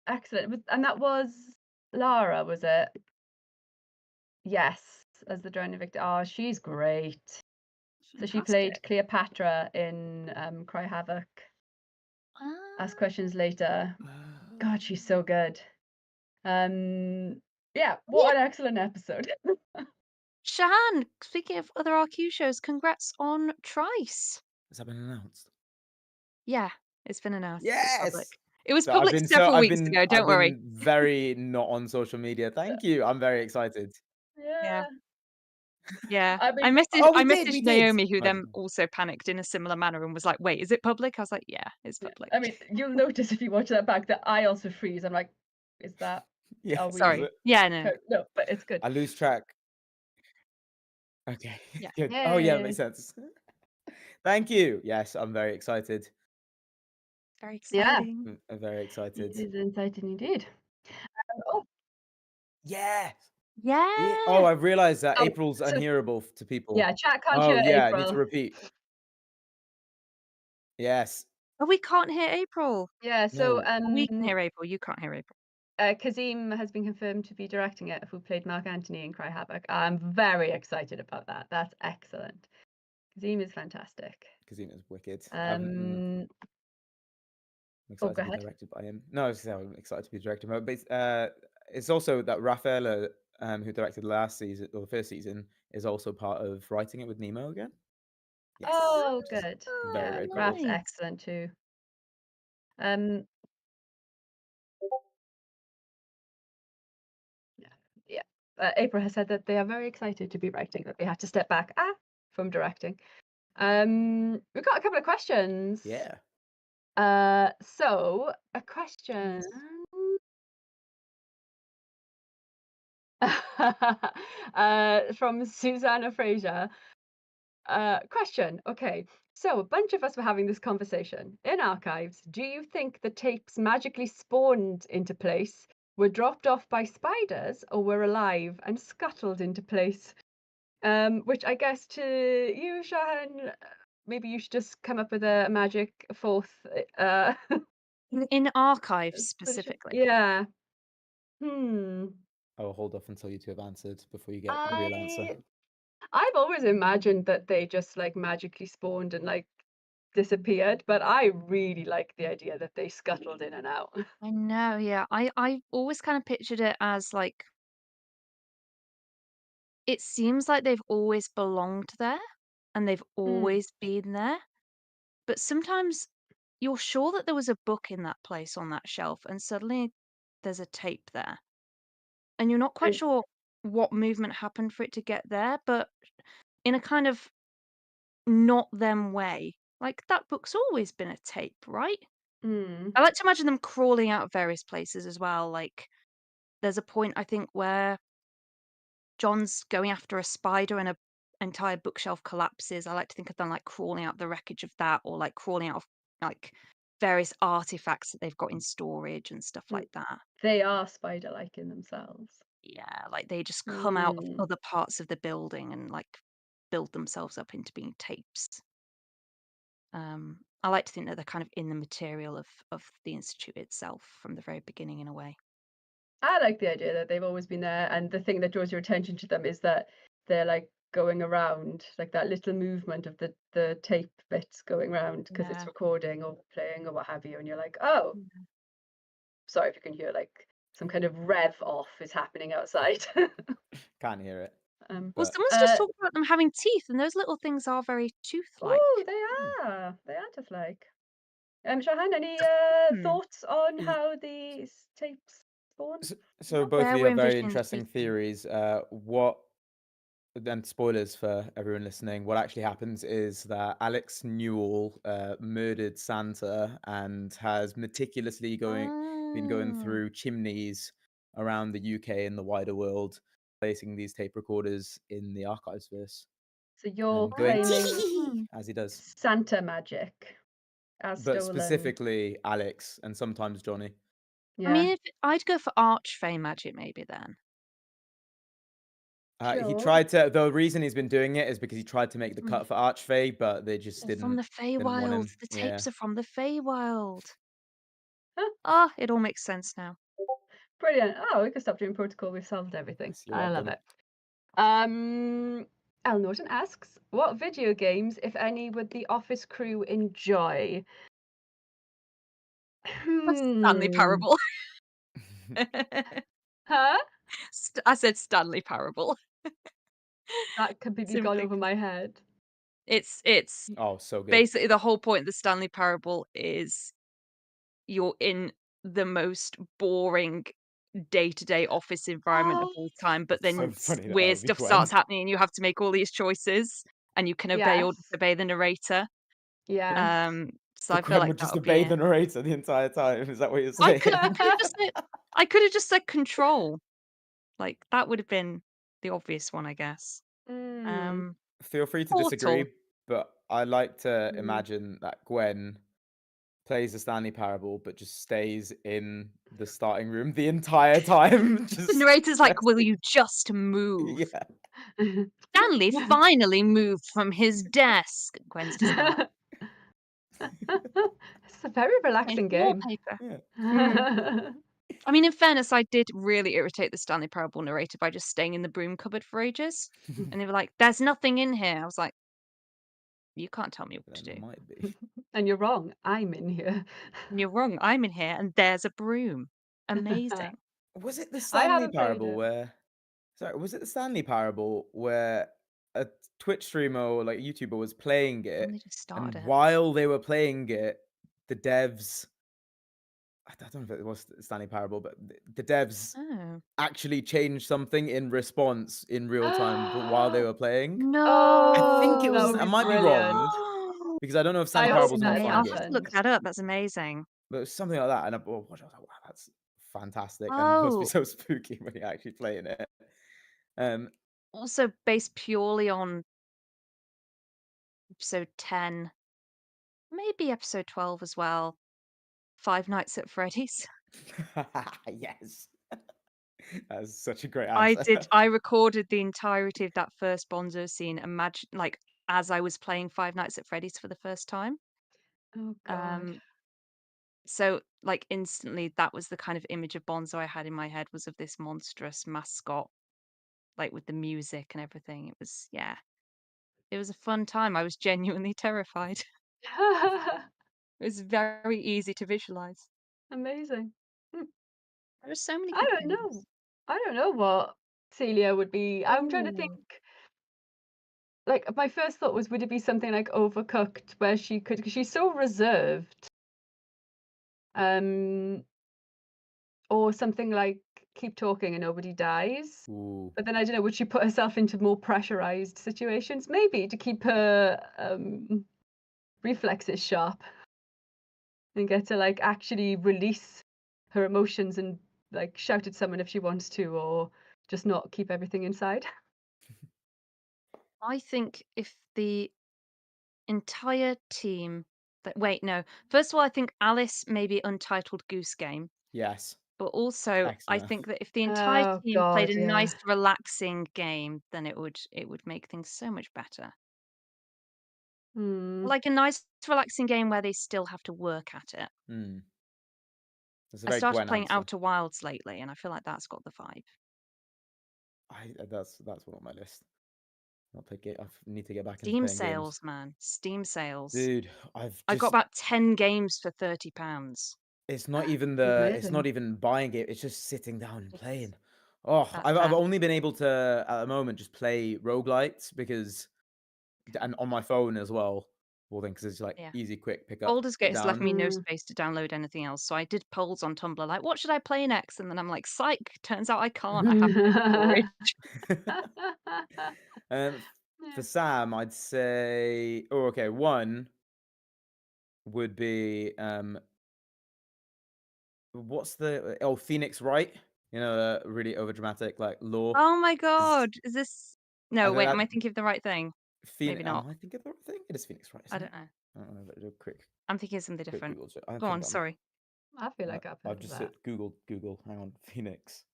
excellent. And that was Lara, was it? Yes, as the drowning victim. Oh, she's great. So she played Cleopatra in Cry Havoc. Ask Questions Later. God, she's so good. Yeah, what an excellent episode. Shahan, speaking of other RQ shows, congrats on Trice. Has that been announced? Yeah, it's been announced. It's Yes. public. It was So public several weeks ago, don't I've worry. been very not on social media. Thank you. I'm very excited. Yeah. Yeah. I I mean, messaged we did. Naomi, who then Okay. also panicked in a similar manner and was like, wait, is it public? I was like, yeah, it's public. I mean, you'll notice if you watch that back that I also freeze. I'm like, is that? Yeah. Are we... Sorry. Yeah, no. No, but it's good. I lose track. Okay. Yeah. Good. Oh yeah, makes sense. Thank you. Yes, I'm very excited. Very exciting. Yeah. I'm very excited. It is exciting indeed. Oh. Yeah. Yeah. Oh, I've realized that April's unhearable to people. Yeah, chat can't Oh hear yeah, I April. need to repeat. Yes. Oh, we can't hear April. Yeah, so we can hear April. You can't hear April. Kazim has been confirmed to be directing it, who played Mark Antony in Cry Havoc. I'm very excited about that. That's excellent. Kazim is fantastic. Kazim is wicked. I'm excited to be directed by him. No, I'm excited to be directed by him. But it's also that Raffaella, who directed last season or the first season, is also part of writing it with Nemo again. Yes. Oh, good. Very, very cool. Raf's excellent too. April has said that they are very excited to be writing, that they had to step back from directing. We've got a couple of questions. Yeah. So a question from Susanna Fraser. Question. Okay. So a bunch of us were having this conversation in archives. Do you think the tapes magically spawned into place, were dropped off by spiders, or were alive and scuttled into place? Which I guess to you, Shahan, maybe you should just come up with a magic fourth. In archives specifically. Yeah. I will hold off until you two have answered before you get the real answer. I've always imagined that they just like magically spawned and like disappeared, but I really like the idea that they scuttled in and out. I know, yeah. I always kind of pictured it as like, it seems like they've always belonged there and they've always been there. But sometimes you're sure that there was a book in that place on that shelf and suddenly there's a tape there. And you're not quite sure what movement happened for it to get there, but in a kind of not them way. Like, that book's always been a tape, right? I like to imagine them crawling out of various places as well. Like, there's a point, I think, where John's going after a spider and an entire bookshelf collapses. I like to think of them like crawling out the wreckage of that, or like crawling out of like various artifacts that they've got in storage and stuff like that. They are spider-like in themselves. Yeah, like they just come out of other parts of the building and like build themselves up into being tapes. I like to think that they're kind of in the material of the Institute itself from the very beginning in a way. I like the idea that they've always been there, and the thing that draws your attention to them is that they're like going around, like that little movement of the tape bits going around because it's Yeah. recording or playing or what have you, and you're like, oh, sorry if you can hear like some kind of rev off is happening outside. Can't hear it. Well, But someone's just talked about them having teeth, and those little things are very tooth-like. Oh, they are just like. Shahan, any thoughts on how these tapes spawn? so both of you have very interesting theories. What and spoilers for everyone listening, what actually happens is that Alex Newell murdered Santa and has meticulously been going through chimneys around the UK and the wider world, placing these tape recorders in the archives verse. So you're And going claiming as he does. Santa magic as But stolen. specifically Alex and sometimes Johnny. I mean, I'd go for archfey magic maybe then. He tried to. The reason he's been doing it is because he tried to make the cut for Archfey, but they just They're from the didn't want Feywild. him. The Yeah. tapes are from the Feywild. Ah, it all makes sense now. Brilliant. Oh, we can stop doing protocol. We've solved everything. You're I love welcome. it. El Norton asks, what video games, if any, would the office crew enjoy? Stanley Parable. Huh? I said Stanley Parable. That completely gone over my head. It's Oh, so good. basically the whole point of the Stanley Parable is you're in the most boring day-to-day office environment of all time, but then funny that weird would be stuff Gwen. starts happening and you have to make all these choices and you can obey or disobey the narrator. Yeah. So I feel Gwen like would that just would be obey it. the narrator the entire time. Is that what you're I saying? could have just said control. Like that would have been the obvious one, I guess. Feel free to Portal. disagree, but I like to imagine that Gwen plays the Stanley Parable, but just stays in the starting room the entire time. The narrator's like, will you just move? Yeah. Stanley finally moved from his desk. Gwen's just like, it's a very relaxing game. Wallpaper. I mean, in fairness, I did really irritate the Stanley Parable narrator by just staying in the broom cupboard for ages. And they were like, there's nothing in here. I was like, you can't tell me what to do. Might be. And you're wrong. I'm in here. And you're wrong. I'm in here and there's a broom. Amazing. Was it the Stanley haven't played Parable it. where? Sorry, was it the Stanley Parable where a Twitch streamer or like YouTuber was playing it, they just and started it. while they were playing it, the devs. I don't know if it was the Stanley Parable, but the devs actually changed something in response in real time, but while they were playing. No. I think it that was. would I be might be brilliant. wrong because I don't know if Stanley I Parable's hope not a that fun I'll game. have to look that up. That's amazing. But it was something like that, and I was like, wow, that's fantastic, and must be Oh. so spooky when you're actually playing it. Also based purely on episode 10, maybe episode 12 as well. Five Nights at Freddy's. Yes. That's such a great answer. I recorded the entirety of that first Bonzo scene, imagine like as I was playing Five Nights at Freddy's for the first time. Oh god. So like instantly that was the kind of image of Bonzo I had in my head, was of this monstrous mascot, like with the music and everything. It was a fun time. I was genuinely terrified. It was very easy to visualize. Amazing. There are so many I good don't games. know. I don't know what Celia would be. I'm trying to think. Like my first thought was, would it be something like Overcooked, where she could, because she's so reserved, or something like Keep Talking and Nobody Dies. Ooh. But then I don't know, would she put herself into more pressurized situations, maybe to keep her reflexes sharp and get to like actually release her emotions and like shout at someone if she wants to, or just not keep everything inside? I think if the entire team wait, no. First of all, I think Alice maybe Untitled Goose Game. Yes. But also, I Excellent. think that if the entire Oh, team played God, a yeah. nice, relaxing game, then it would make things so much better. Like a nice, relaxing game where they still have to work at it. That's a I very started Gwen playing answer. Outer Wilds lately, and I feel like that's got the vibe. That's one on my list. I need to get back into Steam playing sales, games. man. Steam sales. Dude, I got about 10 games for £30. It's not even it's not even buying it. It's just sitting down and playing. Oh, That's I've fair. only been able to at the moment just play roguelites because, and on my phone as well. Well, then because it's like Yeah. easy, quick pick up. Baldur's put Gate has left down. me no space to download anything else, so I did polls on Tumblr like, what should I play next? And then I'm like, psych, turns out I can't. I have no storage. For Sam, I'd say, oh, okay, one would be what's the Phoenix Wright? You know, really overdramatic like lore. Oh my god, is this? No, know wait, that- am I thinking of the right thing? Maybe not. Am I thinking of the right thing? It is Phoenix Wright. I Isn't don't know. I don't know. But do a quick. I'm thinking of something quick different. Google check. I Go think on, sorry. I feel like I've heard I've of just that. Google. Hang on, Phoenix.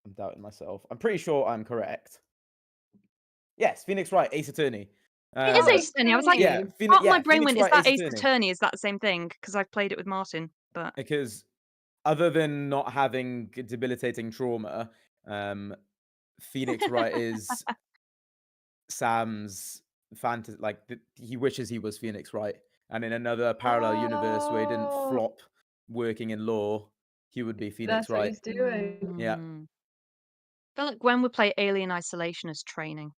I'm doubting myself. I'm pretty sure I'm correct. Yes, Phoenix Wright, Ace Attorney. It is Ace Attorney. I was like, yeah, part of my brain Phoenix went, is Wright, that Ace Ace Attorney? Is that the same thing? Because I've played it with Martin, but because other than not having debilitating trauma, Phoenix Wright is Sam's fantasy. Like he wishes he was Phoenix Wright, and in another parallel universe where he didn't flop working in law, he would be Phoenix That's what Wright. he's doing. Yeah. I feel like Gwen would play Alien Isolation as training.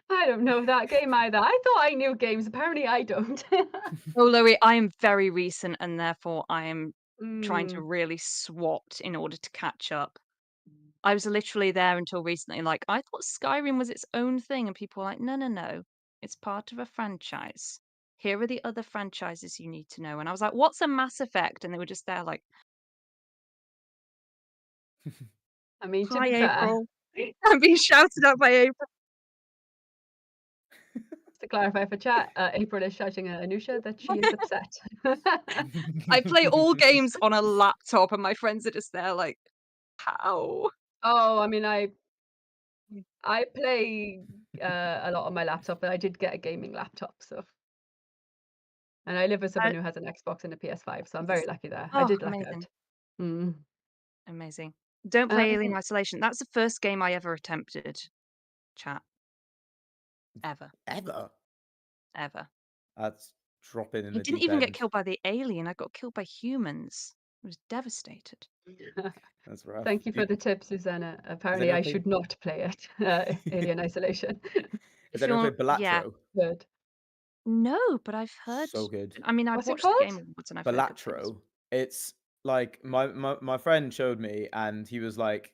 I don't know that game either. I thought I knew games. Apparently, I don't. Oh, Lowri, I am very recent, and therefore I am trying to Mm. really SWAT in order to catch up. I was literally there until recently, like, I thought Skyrim was its own thing, and people were like, no, it's part of a franchise. Here are the other franchises you need to know. And I was like, what's a Mass Effect? And they were just there like, I mean, to hi, be fair, April. I'm being shouted at by April. to clarify for chat, April is shouting at Anusia that she is upset. I play all games on a laptop, and my friends are just there like, how? Oh, I mean, I play a lot on my laptop, but I did get a gaming laptop, so. And I live with someone who has an Xbox and a PS5, so I'm very lucky there. I Oh, did luck amazing. out. Amazing. Don't play Alien Isolation. That's the first game I ever attempted. Chat. Ever. That's dropping in I the didn't deep even end. get killed by the alien. I got killed by humans. I was devastated. That's rough. Thank you for the tip, Susanna. Apparently, I should not play it. Alien Isolation. Has anyone played Balatro? Yeah. Good. No, but I've heard. So good. I mean, I've What's it watched the called? game once, and I've heard good things. Balatro. It's like my friend showed me, and he was like,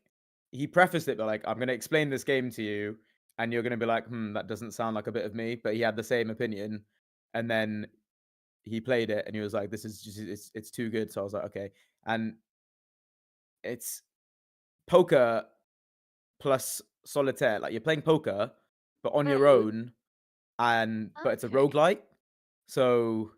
he prefaced it by like, I'm gonna explain this game to you, and you're gonna be like, that doesn't sound like a bit of me. But he had the same opinion, and then he played it, and he was like, this is just it's too good. So I was like, okay. And it's poker plus solitaire. Like you're playing poker, but on your own, but it's a roguelite. So,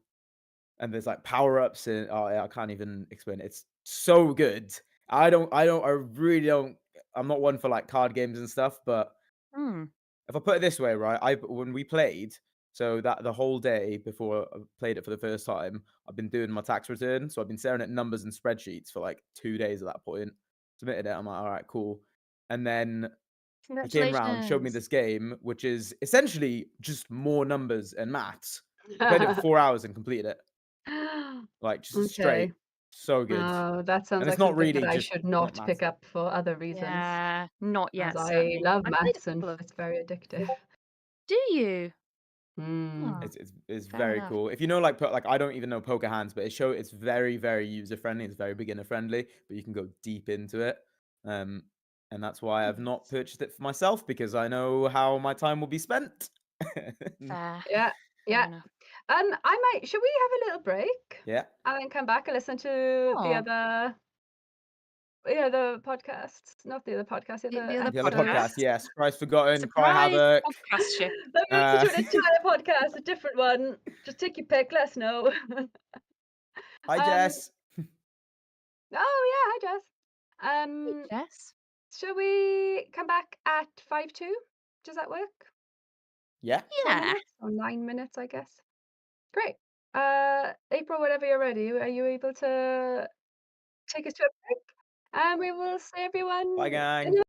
and there's like power ups, and I can't even explain it. It's so good. I really don't. I'm not one for like card games and stuff, but if I put it this way, right? When we played, so that the whole day before I played it for the first time, I've been doing my tax return, so I've been staring at numbers and spreadsheets for like 2 days at that point. Submitted it. I'm like, all right, cool. And then he came around, showed me this game, which is essentially just more numbers and maths. Played it for 4 hours and completed it. Like just straight. So good. Oh, that sounds and like it's not something really that I just should not maths. pick up for other reasons. Yeah, not yet. As I certainly. love I played maths and it's very addictive. Do you? It's fair very enough. cool. If you know like I don't even know poker hands, but it's very, very user friendly. It's very beginner friendly, but you can go deep into it. And that's why I've not purchased it for myself, because I know how my time will be spent. Fair. Yeah. Yeah. enough. Should we have a little break? Yeah. And then come back and listen to the podcasts. Not the other podcast, the other The other episodes. podcast, yes. Christ Forgotten, Cry Surprise Havoc. podcast shift. Let me listen to an entire podcast, a different one. Just take your pick, let us know. Hi, Jess. Oh yeah, hi Jess. Jess. Shall we come back at 5:02? Does that work? Yeah. 10 Yeah. minutes or 9 minutes, I guess. Great. April, whenever you're ready, are you able to take us to a break? And we will see everyone Bye, in gang. a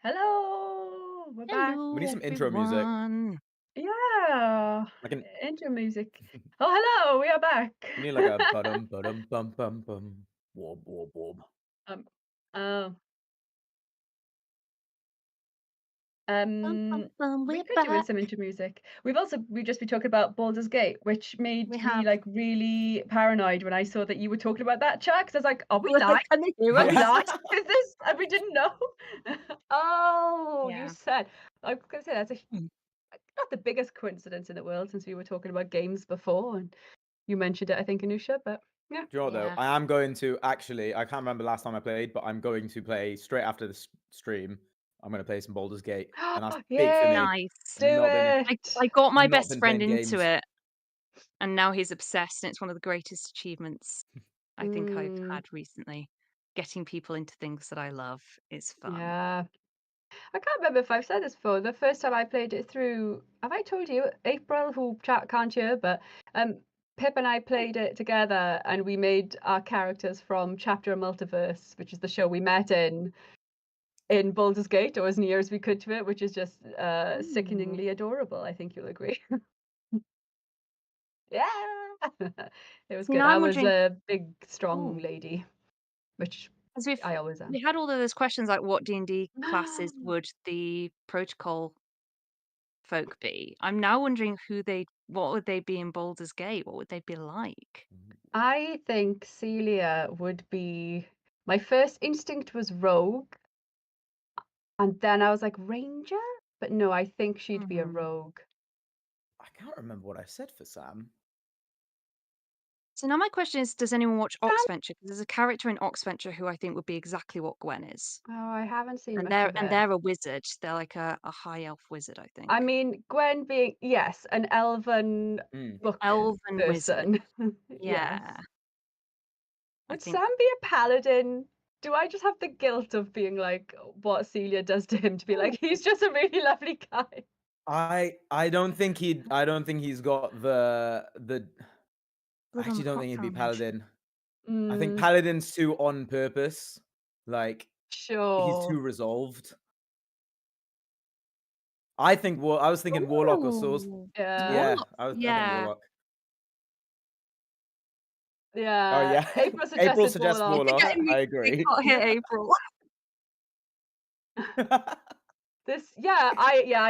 Hello, we're back. Hello, We need some intro music. everyone. Yeah, Like an intro music. Oh, hello, we are back. we need like a bum bum bum bum bum. Warm, warm, warm. Oh, we We're could do with back. some intro music. We've just been talking about Baldur's Gate, which made We me have. like really paranoid when I saw that you were talking about that chat. Because I was like, are we We're like, live? can they hear Are we us? live? Is this? And we didn't know. Oh, you Yeah. said. I was gonna say that's Hmm. not the biggest coincidence in the world, since we were talking about games before and you mentioned it, I think, Anusia, but yeah. Do you know what, though? Yeah. I am going to actually. I can't remember last time I played, but I'm going to play straight after the stream. I'm going to play some Baldur's Gate, and that's big for Yay! me. Nice. Do Not been it. I got my not best been friend playing into games. it, and now he's obsessed, and it's one of the greatest achievements I think I've Mm, had recently. Getting people into things that I love is fun. yeah. I can't remember if I've said this before. The first time I played it through, have I told you? April, who chat can't hear, but Pip and I played it together, and we made our characters from Chapter and Multiverse, which is the show we met in Baldur's Gate, or as near as we could to it, which is just sickeningly adorable. I think you'll agree. Yeah, it was See, good. now I I'm was wondering, a big, strong ooh, lady, which as I always am. we had all of those questions like what D&D classes would the protocol folk be? I'm now wondering what would they be in Baldur's Gate? What would they be like? I think Celia would be. My first instinct was rogue, and then I was like ranger, but no, I think she'd be a rogue. I can't remember what I said for Sam. So now my question is, does anyone watch Oxventure? Because there's a character in Oxventure who I think would be exactly what Gwen is. Oh, I haven't seen And much they're of and it. they're a wizard. They're like a high elf wizard, I think. I mean, Gwen being, yes, an elven book Elven wizard. person. Yeah. Yes. I Would think Sam be a paladin? Do I just have the guilt of being like what Celia does to him to be like, he's just a really lovely guy? I don't think he's got the I Blood on actually the don't clock think he'd be damage. paladin. I think Mm, paladin's too on purpose. Like he's sure. too resolved. I think I was thinking warlock or sword. Ooh. Yeah, Warlock. I think Yeah. warlock. Yeah. Oh yeah. April April suggested suggests warlock. warlock. Getting me I agree. got hit, April.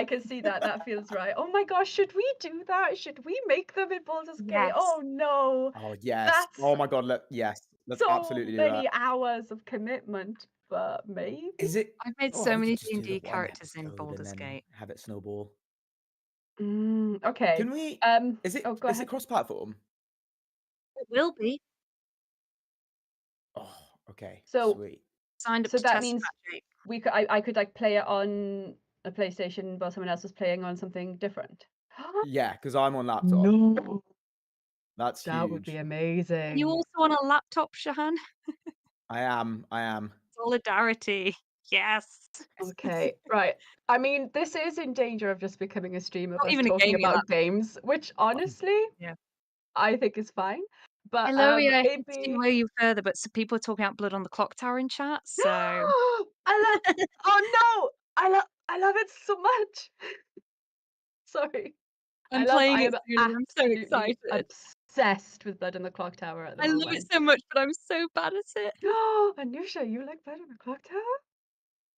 I can see that. That feels right. Oh my gosh, should we do that? Should we make them in Baldur's Gate? Yes. Oh no. Oh yes. That's Oh my god. Let's so absolutely do many that. hours of commitment, but maybe. Is it? I've made Oh, so we many could just do the D&D one characters in episode Baldur's and then Gate. have it snowball. Okay. Can we? Is it? Oh, go Is ahead. it cross-platform? It will be. Oh, okay. So Sweet. Signed up So to that test means magic. I could like play it on a PlayStation while someone else was playing on something different. Yeah, because I'm on laptop. No. That's That would be huge. amazing. You also on a laptop, Shahan? I am. Solidarity. Yes. Okay, right. I mean, this is in danger of just becoming a stream of Not us even a talking gaming about laptop. games, which honestly, Yeah. I think is fine. But Hey, Lowri, I hate it'd to be derail you further, but some people are talking about Blood on the Clock Tower in chat, so I love oh no! I love it so much. Sorry. I'm I playing am it soon and I'm so absolutely excited. obsessed with Blood on the Clock Tower at the I love moment. it so much, but I'm so bad at it. Oh, Anusia, you like Blood on the Clock Tower?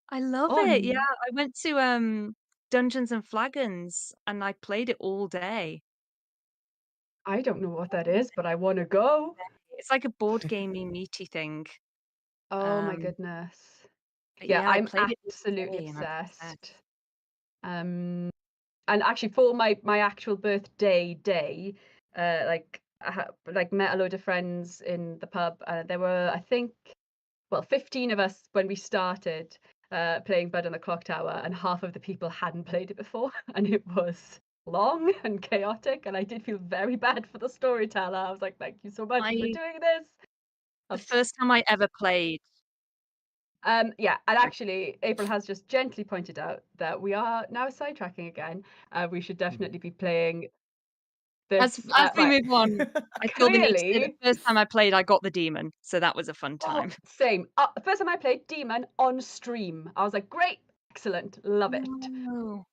I love Oh, it. Yeah, I went to Dungeons and Flagons and I played it all day. I don't know what that is, but I want to go. It's like a board gamey meaty thing. Oh my goodness. But Yeah, I I'm played it all absolutely day and I'm obsessed. And actually for my actual birthday day, like I met a load of friends in the pub. There were, I think, 15 of us when we started playing Blood on the Clock Tower, and half of the people hadn't played it before, and it was long and chaotic, and I did feel very bad for the storyteller. I was like, thank you so much for doing this. The first time I ever played. Yeah, and actually, April has just gently pointed out that we are now sidetracking again. We should definitely be playing this. As we right. move on, I feel the need to say the Clearly, first time I played, I got the demon, so that was a fun time. same. The first time I played Demon on stream, I was like, great, Excellent. Love it. No.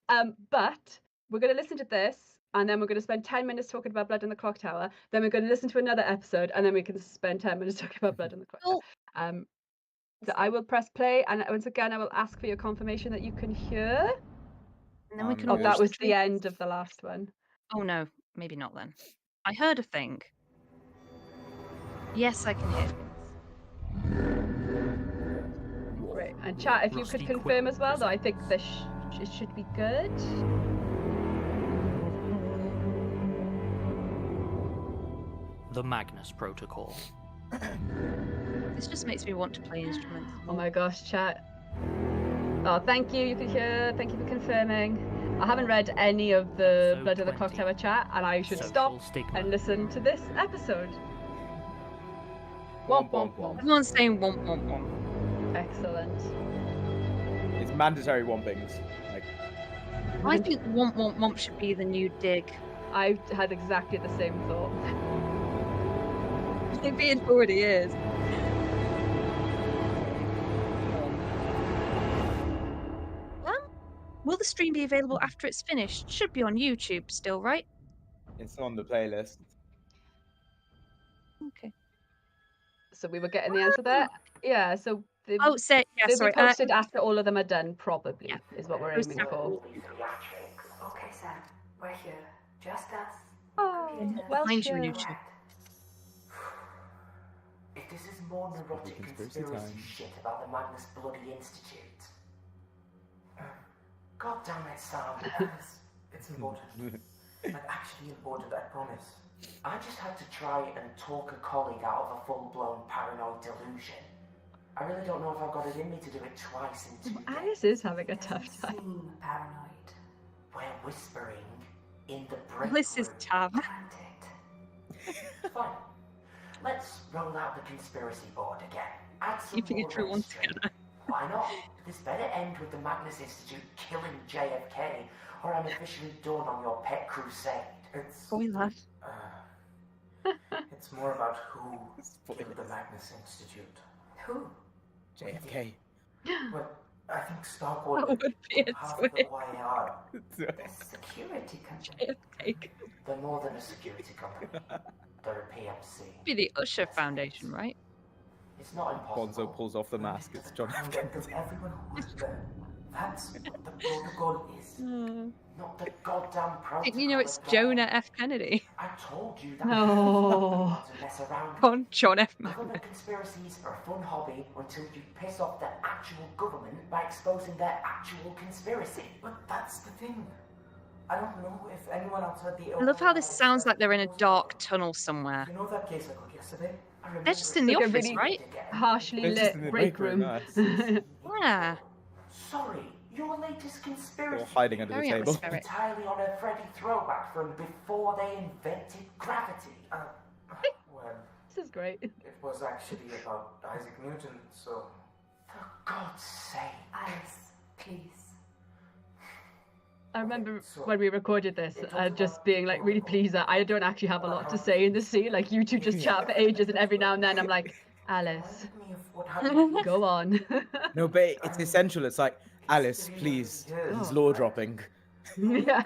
But we're going to listen to this, and then we're going to spend 10 minutes talking about Blood in the Clock Tower. Then we're going to listen to another episode, and then we can spend 10 minutes talking about Blood in the Clock Tower. So I will press play, and once again, I will ask for your confirmation that you can hear. And then we can Oh, all that watch was the the end of the last one. Oh no, maybe not then. I heard a thing. Yes, I can hear things. Great. And chat, if you Rusty could Quill confirm as well, though, I think this it should be good. The Magnus Protocol. This just makes me want to play instruments. Oh my gosh, chat. Oh, thank you. You can hear. Thank you for confirming. I haven't read any of the Episode Blood of the 20. Clock Tower chat, and I should Social stop Stigma. and listen to this episode. Womp womp womp. Everyone's saying womp womp womp. Excellent. It's mandatory wompings. Like, I think womp womp womp should be the new dig. I had exactly the same thought. Maybe it already is. Will the stream be available after it's finished? Should be on YouTube still, right? it's on the playlist. Okay. So we were getting the answer there. Yeah. So they, Oh, yeah, they'll sorry. be posted after all of them are done, probably. Yeah. Is what we're Posted aiming after for. all. Okay, Sam, we're here. Just us. Oh, Computer. well, Find you, sure. Anusia. If this is more neurotic Conspiracy conspiracy time. shit about the Magnus Bloody Institute. God damn it, Sam. It's important. Like, actually important, I promise. I just had to try and talk a colleague out of a full-blown paranoid delusion. I really don't know if I've got it in me to do it twice in 2 days. Alice is having a tough time. Seem paranoid. We're whispering in the break This is room. tab. Fine. Let's roll out the conspiracy board again. Add some Keeping more it true red altogether. string. Why not? This better end with the Magnus Institute killing JFK, or I'm officially done on your pet crusade. It's Spoiler. it's more about who killed the Magnus Institute. Who? JFK. Well, I think Starkwood That would be a half the twist. YAR. The security company. JFK. They're more than a security company. They're a PMC. Be the Usher Foundation, right? It's not impossible. Bonzo pulls off the mask. It's John F. And Kennedy. everyone who was there. That's what the protocol is. Not the goddamn protocol. You know, it's again. Jonah F. Kennedy. I told you that. No. Not to mess around. On John F. Government conspiracies are a fun hobby until you piss off the actual government by exposing their actual conspiracy. But that's the thing. I don't know if anyone outside the I love how this sounds like they're in a dark tunnel somewhere. You know that case I got yesterday? They're just in the Like a office, really right? harshly It's just in lit the break break room, room. Yeah. Sorry, your latest They're conspiracy all hiding under the Very table. atmospheric. entirely on a Freddy throwback from before they invented gravity. Well, This is great. it was actually about Isaac Newton, so... For God's sake. Alice, please. I remember So- when we recorded this, just being like really pleased that I don't actually have a lot to say in the scene. Like you two just chat for ages, and every now and then I'm like, Alice, Remind me of what happened. go on. No, but it's essential. It's like, Alice, please. He's law dropping. Yeah.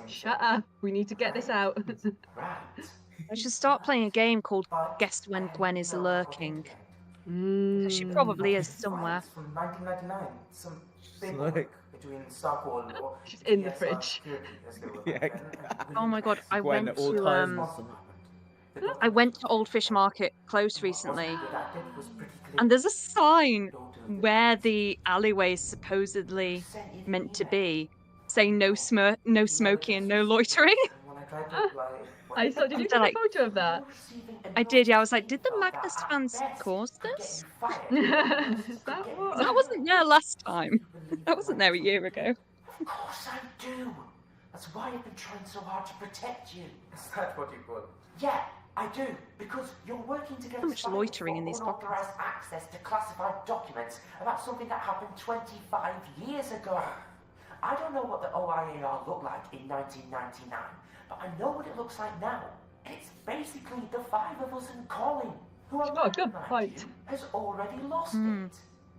Shut up. We need to get this out. Right. I should start playing a game called Guess When Gwen is Lurking. She probably is somewhere. It's from 1999. Some She's paperwork like- between Starkwood or She's in the TSR fridge. Security, as they were Yeah, back then. Oh my god, I Gwen went at all to times. I went to Old Fish Market close recently, What I did was pretty clear. and there's a sign Don't do it. where the alleyway is supposedly meant to be, saying no smoking and no loitering. And when I tried to apply, I saw. Did you They're take like- a photo of that? I did, yeah. I was like, did the Magnus fans cause this? Is that what? I wasn't there last time. I wasn't there a year ago. Of course I do. That's why I've been trying so hard to protect you. Is that what you call? Yeah, I do. Because you're working together. So much loitering in these unauthorized access to classified documents about something that happened 25 years ago. I don't know what the OIAR looked like in 1999, but I know what it looks like now. It's basically the five of us and Colin, who Oh, good point. has already lost Hmm. it.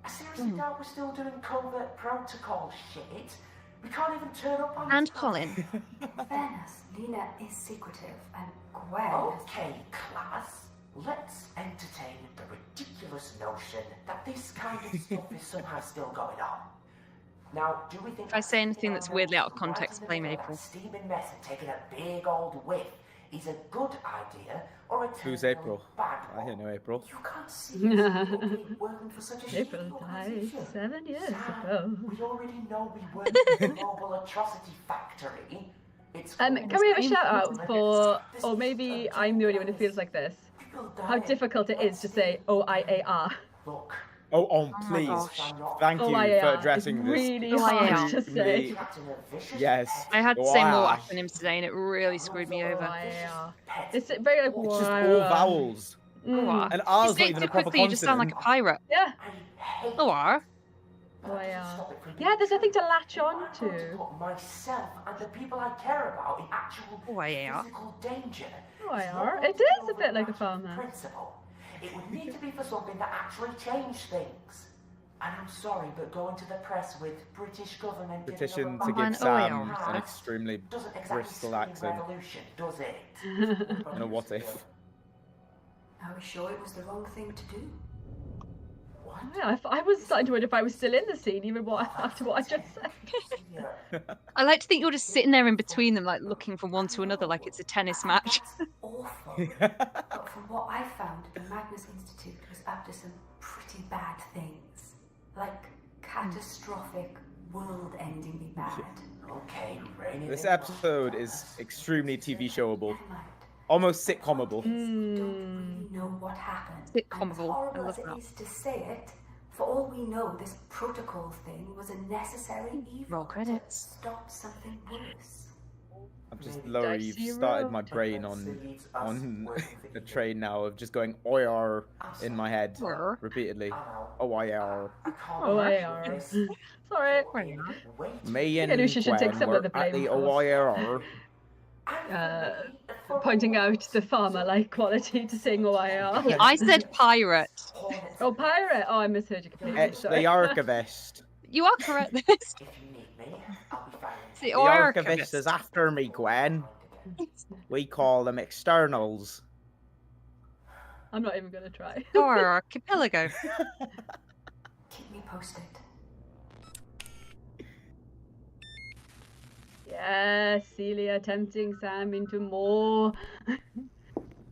I seriously doubt we're still doing covert protocol shit. We can't even turn up on And time. Colin. Fairness, Lena is secretive, and Gwen Okay, class. Let's entertain the ridiculous notion that this kind of stuff is somehow still going on. Now, do we think If I say anything that's weirdly out of context, blame April. steaming mess and taking a big old whiff is a good idea or a Who's terrible April? bad I hear no April. You can't see us working for such a April shitty died organization. 7 years Sam, ago. we already know we work in a global atrocity factory. It's Can we have a shout out for, or maybe I'm the only one who feels like this, how difficult it is to say OIAR. Look. Oh, please. Thank you OIAR for addressing is this. really hard to say. Yes. I had to say more Wow. acronyms today and it really screwed me over. It's very like It's just all vowels. Mm. And You R's say not it even too a proper quickly, you just sound like a consonant. pirate. Yeah. OR. Yeah, there's nothing to latch on to. Put myself and the people I care about in actual physical danger. OIR. It is a bit like a farmer. Principle. It would need to be for something that actually changed things. And I'm sorry, but going to the press with British government Petition to giving give an Sam OIR an extremely doesn't exactly Bristol scream accent. revolution, does it? And a what if? Are we sure it was the wrong thing to do? Yeah, I was starting to wonder if I was still in the scene, even after what I just said. I like to think you're just sitting there in between them, like looking from one to another, like it's a tennis match. But from what I found, the Magnus Institute was up to some pretty bad things. Like catastrophic, world-endingly bad. Okay, rein This episode is extremely TV showable. Almost sitcomable. We know what happened. Sitcomable. I Horrible love as it that. is to say it, for all we know, this protocol thing was a necessary evil. Roll credits. To stop something worse. I'm just Lowri, you've started my brain on a train now of just going OIR in my head repeatedly. OIR. OIR. Sorry. Me and Anusia should take Gwen some were of the at blame the for OIR. Pointing out the farmer-like quality to saying OIR. I said pirate. Oh, pirate! Oh, I misheard you completely. It's Sorry. the archivist. You are correct. It's the The archivist. archivist is after me, Gwen. We call them externals. I'm not even going to try. Or archipelago. Keep me posted. Yes, Celia tempting Sam into more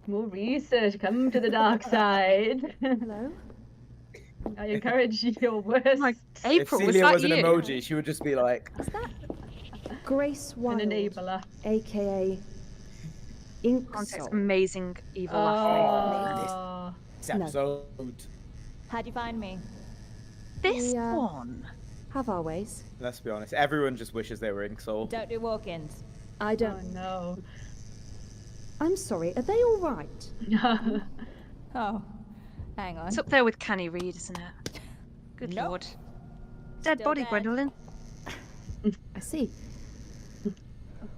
research. Come to the dark side. Hello? I encourage your worst. Like, If April, Celia was was that an you? emoji, she would just be like, Grace Wild, An enabler. aka Ink Context, Soul. amazing evil laughing. Oh, this episode. How'd you find me? This We, one. Have our ways. Let's be honest, everyone just wishes they were Ink Soul. Don't do walk-ins. I don't. oh no. I'm sorry. Are they all right? Oh, hang on. It's up there with Canny Reed, isn't it? Good Nope. lord. Dead Still body, dead. Gwendolyn. I see.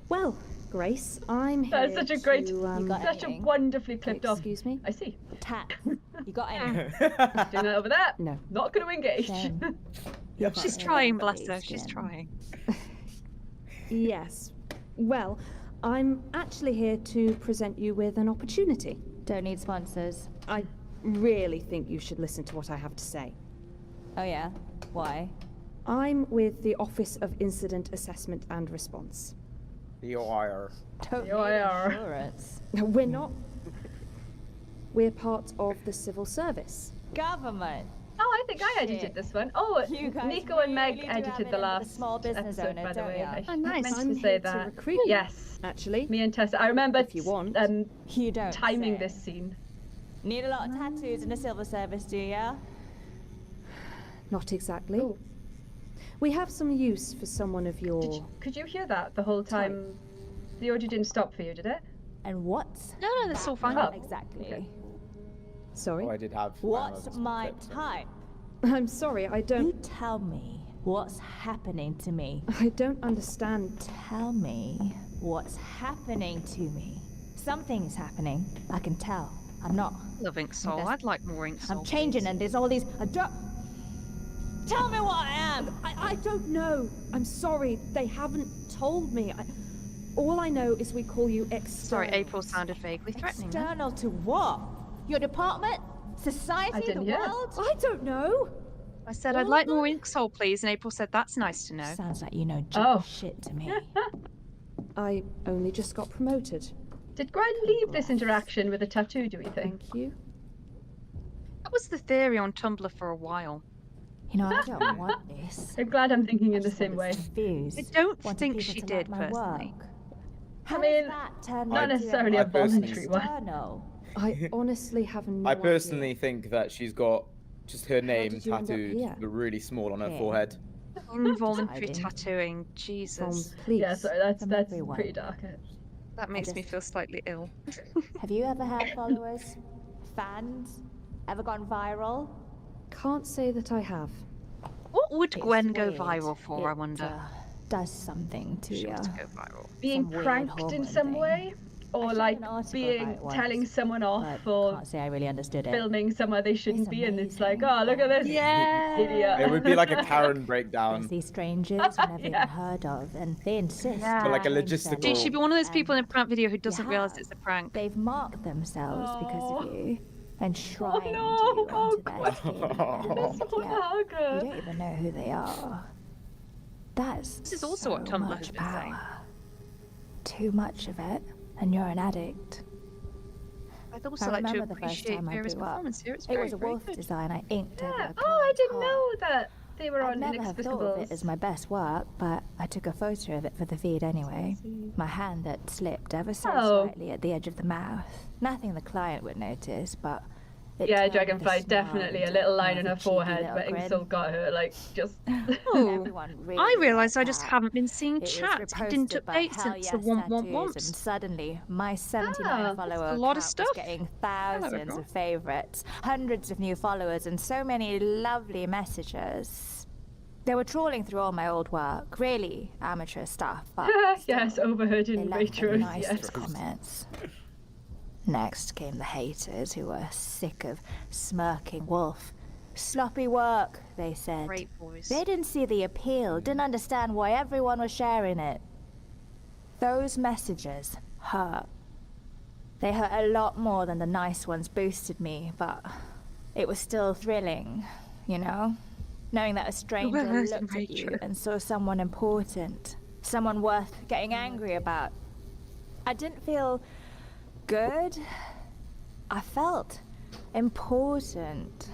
Well, Grace, I'm here That's such a great, to, got such a anything? wonderfully clipped off. Excuse me? I see. Tat. You got any? Doing that over there. No. Not going to engage. Shame. She's trying, bless her. She's trying. Yes. Well, I'm actually here to present you with an opportunity. Don't need sponsors. I really think you should listen to what I have to say. Oh yeah? Why? I'm with the Office of Incident Assessment and Response. The OIR. Don't Here I are. need insurance. We're not. We're part of the civil service. Government. Oh, I think I edited Shit. this one. Oh, You guys Nico and Meg really do have edited it the in with the last small business episode, owner, by the don't way. ya? I Oh, nice. meant I'm to say here to that. recruit you, Yes, actually. me and Tessa. I remember If you want. You don't timing say. this scene. Need a lot of tattoos in the civil service, do ya? Not exactly. We have some use for someone of your. Could you hear that the whole time? The audio didn't stop for you, did it? And what? No, no, that's all fine. Oh, Exactly. okay. Sorry? Oh, I did have. What's my type? I'm sorry, I You don't. tell me what's happening to me. I don't understand. Tell me what's happening to me. Something's happening. I can tell. I'm not. Love Ink Soul. That's- I'd like more Ink Soul. I'm changing, please. and there's all these. Tell me what I am! I don't know. I'm sorry. They haven't told me. All I know is we call you external. Sorry, April sounded vaguely threatening. External to what? Your department? Society? The world? I don't know. I said I'd like more Inksole, please, and April said that's nice to know. Sounds like you know jack shit to me. I only just got promoted. Did Gwen leave this interaction with a tattoo, do we think? Thank you. That was the theory on Tumblr for a while. You know, I don't want this. I'm glad I'm thinking in the same way. I don't think she did, personally. I mean, not necessarily a voluntary one. I honestly have no I personally think that she's got just her name did you end up tattooed here? really small on her forehead. Involuntary tattooing, Jesus. Yeah, sorry, that's pretty dark. That makes me feel slightly ill. Have you ever had followers? Fans? Ever gone viral? Can't say that I have. What would Gwen go weird. viral for, I wonder? Does something to you. Go viral. Being Some weird pranked in hormone some thing. way? Or like being telling someone off or Can't say I really understood it. filming somewhere they shouldn't be, and it's like, oh, look at this idiot. It would be like a Karen breakdown. These strangers we never even heard of, and they insist. But like a logistical. Dude, she'd be one of those people in a prank video who doesn't realise it's a prank. They've marked themselves because of you and shrined you Oh, onto their skin. That's so You don't even know who they are. That's This is also what Tumblr has been saying. Too much of it, and you're an addict. I'd also I like to remember the first appreciate time I Vera's blew up. performance here. It's It very, was a very wolf good. design I inked over a Oh, I didn't client's know heart. that they were I'd on never have thought of it Inexplicables. as my best work, but I took a photo of it for the feed anyway. My hand that slipped ever so slightly at the edge of the mouth. Nothing the client would notice, but it Yeah, turned the Dragonfly, smile definitely a into little line more on of a her cheeky forehead, little but grin. Inksole got her, like, just... Oh, Everyone really I realised I liked just that. haven't been seeing It was chat. It didn't reposted by update Hell since the Yes Womp Tattoos, Womp and Womps. suddenly my 79 Ah, follower that's a lot of account stuff. was getting thousands of favourites, hundreds of new followers, and so many lovely messages. They were trawling through all my old work, really amateur stuff, but yes, overheard they in left the Waitrose, nicest yes. comments. Next came the haters who were sick of smirking wolf. Sloppy work, they said. Great voice. They didn't see the appeal, didn't understand why everyone was sharing it. Those messages hurt. They hurt a lot more than the nice ones boosted me, but it was still thrilling, you know? Knowing that a stranger Well, looked at you and saw someone important, someone worth getting angry about. I didn't feel good. I felt important.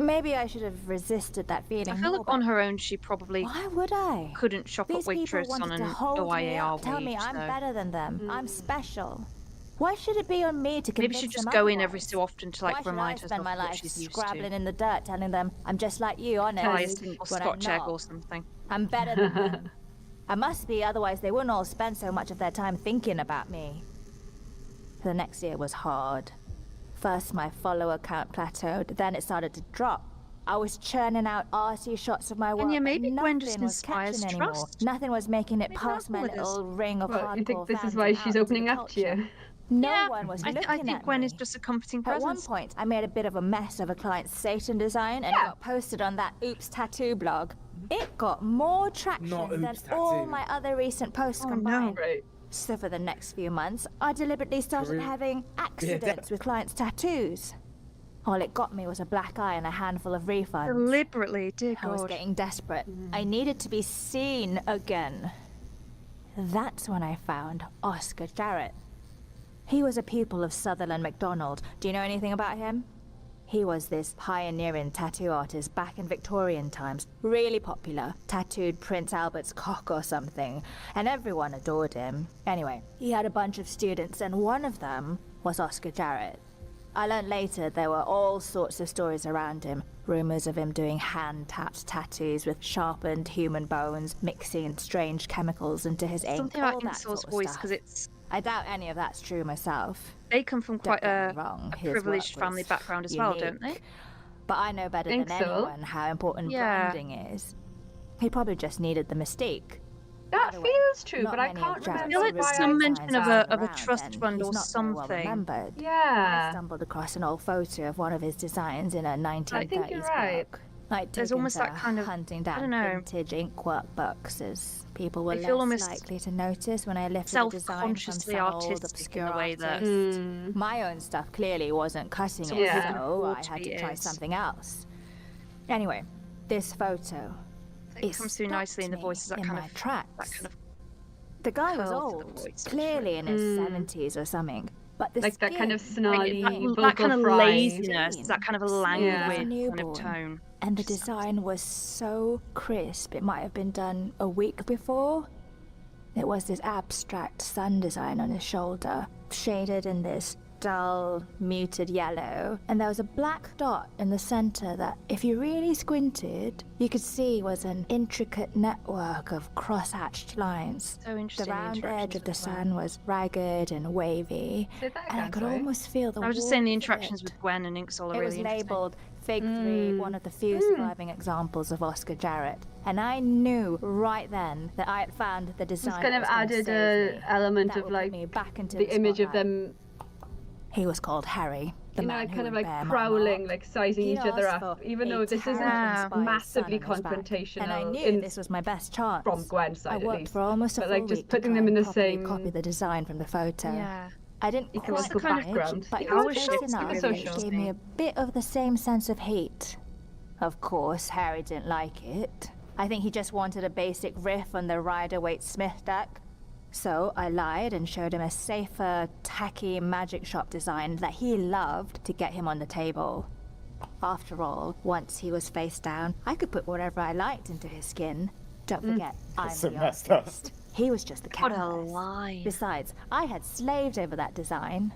Maybe I should have resisted that feeling. I feel more, like on her own she probably why would I? couldn't shop These at people Waitrose on wanted an to hold me OIAR up, tell me wage, I'm so better than them. I'm special. Why should it be on me to maybe convince she just them go in otherwise? every so often to Why like should I remind spend herself my what life she's used scrabbling to. in the dirt, telling them I'm just like you, honest, Try a single when I'm Scotch egg not. or something. I'm better than them. I must be, otherwise they wouldn't all spend so much of their time thinking about me. The next year was hard. First my follower count plateaued, then it started to drop. I was churning out arty shots of my work, And yeah, but maybe Gwen just nothing was inspires catching anymore. trust. Nothing was making it Maybe past my that's what it is. little ring of Well, hardcore you think this fans is why and she's out into opening the up to culture. you? No Yeah, one was I looking think at Gwen me. is just a comforting At one presence. point, I made a bit of a mess of a client's Satan design and it got posted on that Oops Tattoo blog. It got more traction than all my other recent posts combined. So for the next few months, I deliberately started having accidents with clients' tattoos. All it got me was a black eye and a handful of refunds. Deliberately, dear I was God. getting desperate. I needed to be seen again. That's when I found Oscar Jarrett. He was a pupil of Sutherland MacDonald. Do you know anything about him? He was this pioneering tattoo artist back in Victorian times, really popular, tattooed Prince Albert's cock or something, and everyone adored him. Anyway, he had a bunch of students and one of them was Oscar Jarrett. I learned later there were all sorts of stories around him. Rumours of him doing hand-tapped tattoos with sharpened human bones, mixing strange chemicals into his ink, Something all about that Insole's sort of voice, stuff. because it's... I doubt any of that's true myself. They come from quite Don't get a, me wrong, a his privileged work family was background as well, don't they? unique. But I know better Think than so. anyone how important Yeah. branding is. He probably just needed the mystique. That By the way, feels true, not but I many can't of Jared's I feel remember like why there's I some original mention designs of are a around, trust and fund he's or not very well something. remembered. I Yeah. stumbled across an old photo of one of his designs in a 1930s I think you're right. book. I'd There's taken almost to that kind of, hunting I don't down know. vintage inkwork books, as people were I feel less almost likely to notice when I lifted a design from self-consciously some old artistic obscure in the way that artist. My own stuff clearly wasn't cutting it, someone who can so afford I to had be to try is. something else. Anyway, this photo. It comes through nicely in the voices. That in kind my of tracks. that kind of The guy was curl to the old, voice, which is clearly in his Mm. 70s or something. But the Like that kind of skin, snarly that vocal kind of fry. laziness, that kind of a Yeah. languid kind of Newborn. tone. And the design was so crisp, it might have been done a week before. It was this abstract sun design on his shoulder, shaded in this dull, muted yellow, and there was a black dot in the center that, if you really squinted, you could see was an intricate network of cross-hatched lines. So interesting. The round edge of the sun was ragged and wavy, Say that and I again, could sorry. almost feel the I was just saying the warmth of interactions it. with Gwen and Inksol are It really was interesting. labelled Fig 3, one of the few surviving examples of Oscar Jarrett. And I knew right then that I had found the design. It's kind that of was gonna added save a me, element that of would like put me back into the image of spotlight. them, He was called Harry, the you know, man like who kind of would like bear my prowling, mark. like sizing He'd each other asked up, for even a though this isn't tarot-inspired massively sun on his back, confrontational. and I knew in, this was my best chance. from Gwen's I side, at worked least. for almost a But full like just week to putting try them in and the properly same copy the design from the photo. Yeah. I didn't quite ecological manage, background. but it Power was close ships, enough. give us It social. gave me a bit of the same sense of heat. Of course, Harry didn't like it. I think he just wanted a basic riff on the Rider-Waite-Smith deck. So I lied and showed him a safer, tacky magic shop design that he loved to get him on the table. After all, once he was face down, I could put whatever I liked into his skin. Don't forget, I'm That's so the messed up. artist. He was just the What a canvas. lie. Besides, I had slaved over that design.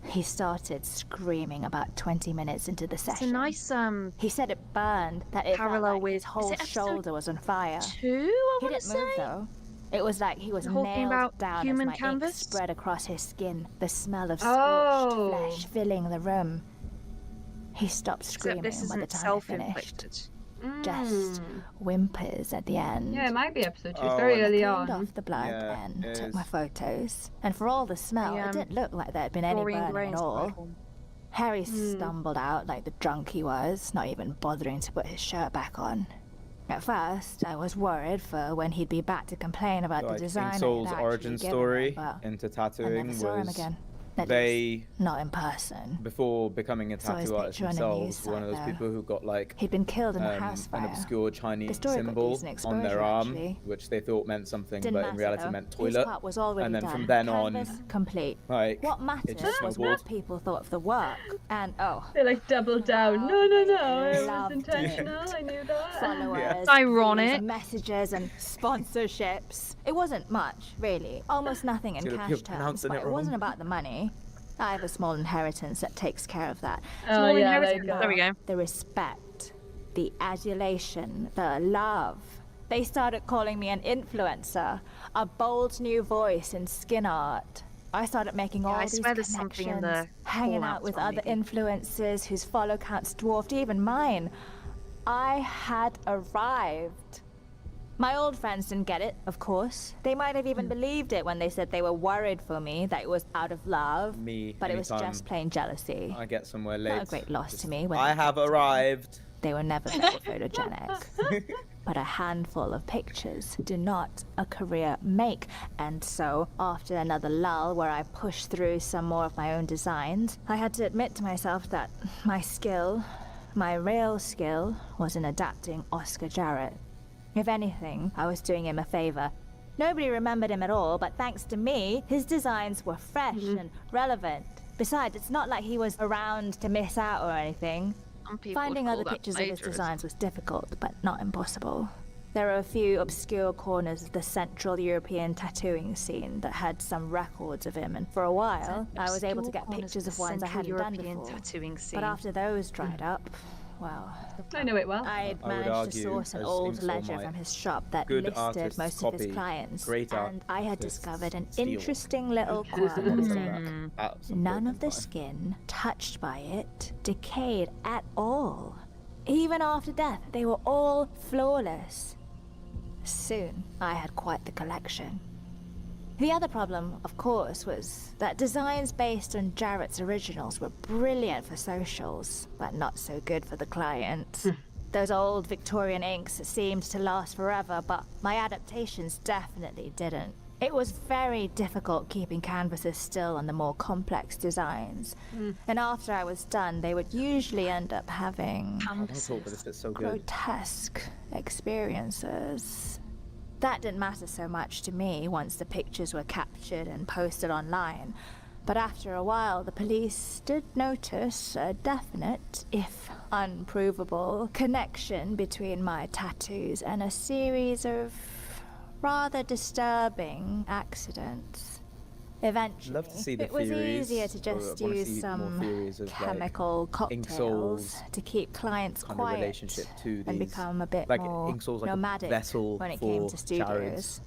He started screaming about 20 minutes into the It's session. a nice He said it burned, that it parallel felt like with his whole is it episode shoulder was on fire. 2, I He want to didn't move say. though. It was like he was The whole thing nailed about down human as my canvas? ink spread across his skin, the smell of Oh. scorched flesh filling the room. He stopped Except screaming this by the isn't time I finished. self-inflicted. Just whimpers at the end. Yeah, it might be episode 2. It's Oh, very and- early Cleaned on. off the blood Yeah, and it took is. my photos. And for all the smell, The, it didn't look like there had been any Dorian burning Gray's at all. platform. Harry stumbled out like the drunk he was, not even bothering to put his shirt back on. At first, I was worried for when he'd be back to complain about Like the design. Insol's I'd actually origin given story him, but into I tattooing never saw him was again. At they, least, not in person. before becoming a Saw his tattoo artist picture on the news themselves, were one of those site, people who got like He'd been killed in a house an fire. obscure The Chinese story got symbol decent on their exposure, arm, actually. which they thought meant something, Didn't but in matter, reality though. meant His toilet. part was already And then done. from then on, Canvas complete. like, What it mattered just was snowballed. what people thought of the work. And They like doubled down. No, it was Loved it. intentional. I knew that. followers, It's ironic. views, messages, and sponsorships. It wasn't much, really. Almost nothing in You're cash terms, pronouncing but it it wasn't wrong. about the money. I have a small inheritance that takes care of that. Oh, yeah, inheritance. there you There we go. The respect, the adulation, the love. They started calling me an influencer, a bold new voice in skin art. I started making all I these swear there's something in connections, the hanging call-outs out with one, other maybe. influencers whose follow counts dwarfed even mine. I had arrived. My old friends didn't get it, of course. They might have even believed it when they said they were worried for me, that it was out of love. Me, But it was anytime just plain jealousy. I get somewhere late. Not a great loss to me. When I they have picked me. arrived. They were never very photogenic. But a handful of pictures do not a career make. And so, after another lull where I pushed through some more of my own designs, I had to admit to myself that my skill, my real skill, was in adapting Oscar Jarrett. If anything, I was doing him a favor. Nobody remembered him at all, but thanks to me, his designs were fresh and relevant. Besides, it's not like he was around to miss out or anything. Some people would Finding call other that pictures of his plagiarism. designs was difficult, but not impossible. There are a few obscure corners of the Central European tattooing scene that had some records of him, and for a while, I was able to get pictures of ones I hadn't done European before. tattooing scene. But after those dried up, well, I know it well. I'd I would managed to argue, source an as old Inksol ledger might, from his shop that good listed artists most of his copy, clients, great and I had artists discovered an steal. interesting little quirk of That's zinc. at some None point of the in time. skin touched by it decayed at all. Even after death, they were all flawless. Soon, I had quite the collection. The other problem, of course, was that designs based on Jarrett's originals were brilliant for socials, but not so good for the clients. Those old Victorian inks seemed to last forever, but my adaptations definitely didn't. It was very difficult keeping canvases still on the more complex designs. And after I was done, they would usually end up having grotesque experiences. That didn't matter so much to me once the pictures were captured and posted online. But after a while, the police did notice a definite, if unprovable, connection between my tattoos and a series of rather disturbing accidents. Eventually, love to see the it was theories, easier to just use some chemical cocktails to keep clients quiet relationship to and these, become a bit like more Inksoul's like nomadic a vessel when it for came to studios. Jared's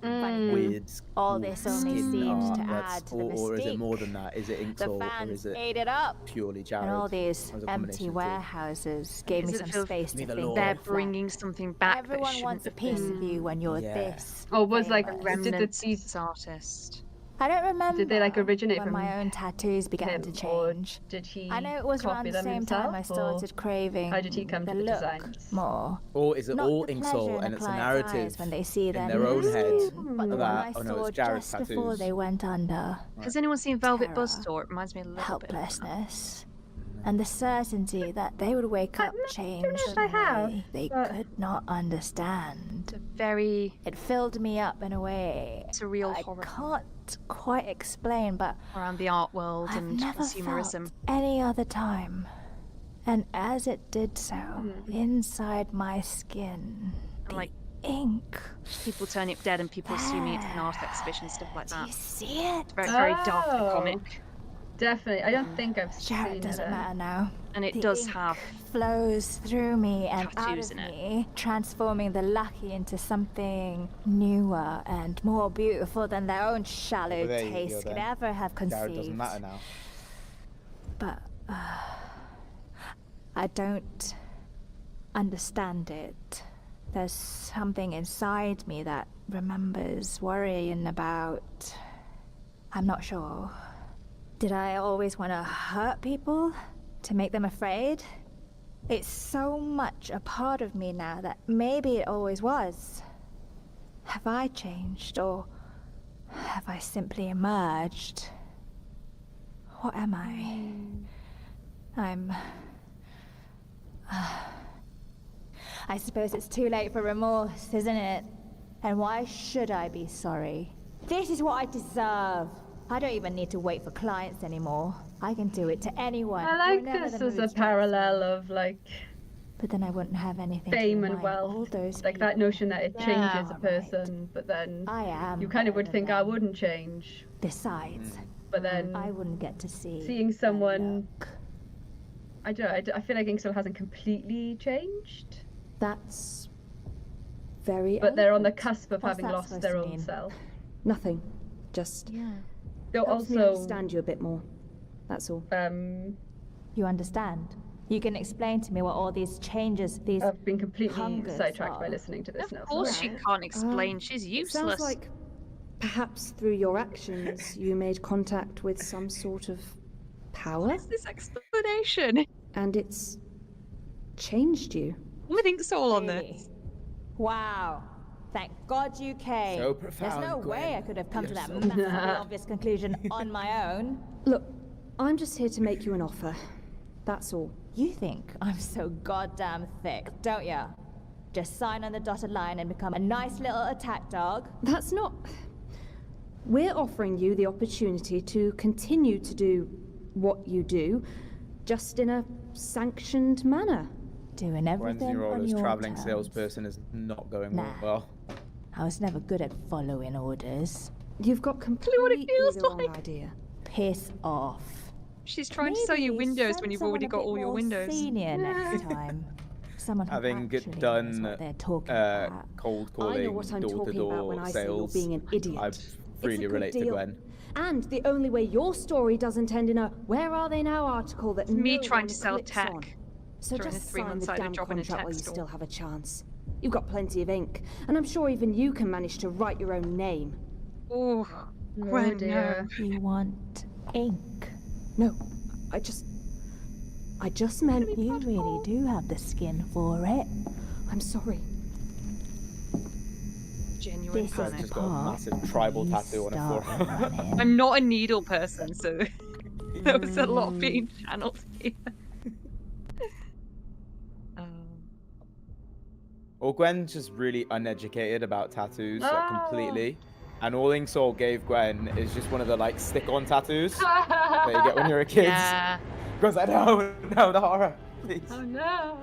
Weird, all this only seemed to add to the mystique. or is it more than that? Is it Inksoul The or is fans it ate it up. purely Jared? And all these Or is it a empty combination of the two? warehouses gave me Does some it feel space to think. they're bringing something back? Everyone wants a piece of you when you're this. Or was like famous. did these artist? I don't remember. Did they like originate when from my own tattoos began him, to change? Did he? I know it was around copy the them same himself, time I started craving how did he come the to the look designs? more. Or is it Not all the Inksoul pleasure in and a it's a client's narrative eyes when they see in their their own head but the one I that, oh no, saw it's Jared's just before tattoos? they went under. Has anyone seen Velvet Terror, Buzzsaw? It reminds me a little bit. Helplessness. And the certainty that they would wake up changed in a way they could not understand. It filled me up in a way surreal I horror. can't quite explain, but around the art world I've and never consumerism. felt any other time. And as it did so, inside my skin, like ink. People turning up dead and people assuming it's an art exhibition, stuff like that. You see it? It's very dark and comic. Definitely. I don't think I've Jared seen doesn't it. matter now. And it The does ink have flows through me and out tattoos of in it. me, transforming the lucky into something newer and more beautiful than their own shallow Well, there you taste go could then. ever have conceived. Jared doesn't matter now. But I don't understand it. There's something inside me that remembers worrying about. I'm not sure. Did I always want to hurt people? To make them afraid? It's so much a part of me now that maybe it always was. Have I changed, or have I simply emerged? What am I? I suppose it's too late for remorse, isn't it? And why should I be sorry? This is what I deserve. I don't even need to wait for clients anymore. I can do it to anyone. I like whenever this the as a mood parallel of like But then I wouldn't have anything fame to and remind wealth. all those Like that notion that it changes a Yeah, person, but then I am you kind of would better think than I wouldn't change. Besides, But then I wouldn't get to see seeing someone, I feel like Inksoul hasn't completely changed. That's very But they're on the eloquent. cusp of What's having that lost supposed their to own mean? self. Nothing. Just They'll helps me also understand you a bit more. That's all. You understand? You can explain to me what all these changes, these I've been completely hungers sidetracked by are. listening to this now. Of course she can't explain. She's It useless. sounds like perhaps through your actions you made contact with some sort of power. What's this explanation? And it's changed you. With Inksoul on this. Wow. Thank God you came. So There's profound, no way Gwen. I could have come to You're that so massively profound. obvious conclusion on my own. Look, I'm just here to make you an offer. That's all. You think I'm so goddamn thick, don't ya? Just sign on the dotted line and become a nice little attack dog? That's not... We're offering you the opportunity to continue to do what you do, just in a sanctioned manner. Doing Gwen's everything new role on as your travelling terms. salesperson is not going Nah. well. I was never good at following orders. You've got completely feels the wrong like. idea. Piss off. She's trying to sell you Maybe windows send when you've someone already a got bit all your more windows. Senior next time. Someone who Having actually knows done what they're talking cold I know calling, what I'm talking about door-to-door when I say you're sales, being an idiot. I It's really a good relate to deal. Gwen. And the only way your story doesn't end in a "Where are they now?" article that Me no trying one to sell clicks tech. on. So Throwing a just sign the three-month-sided damn job in a contract while tech you store. still have a chance. You've got plenty of ink, and I'm sure even you can manage to write your own name. Oh, Gwen, no. You want ink? No, I just meant... You really do have the skin for it. I'm sorry. Genuine This is panic. Just got a massive tribal tattoo on her forehead. I'm not a needle person, so there was a lot being channeled here. Or Gwen's just really uneducated about tattoos, like Oh. completely. And all Inksoul gave Gwen is just one of the like stick-on tattoos that you get when you're a kid. Yeah. Because I know, the horror, please. Oh no.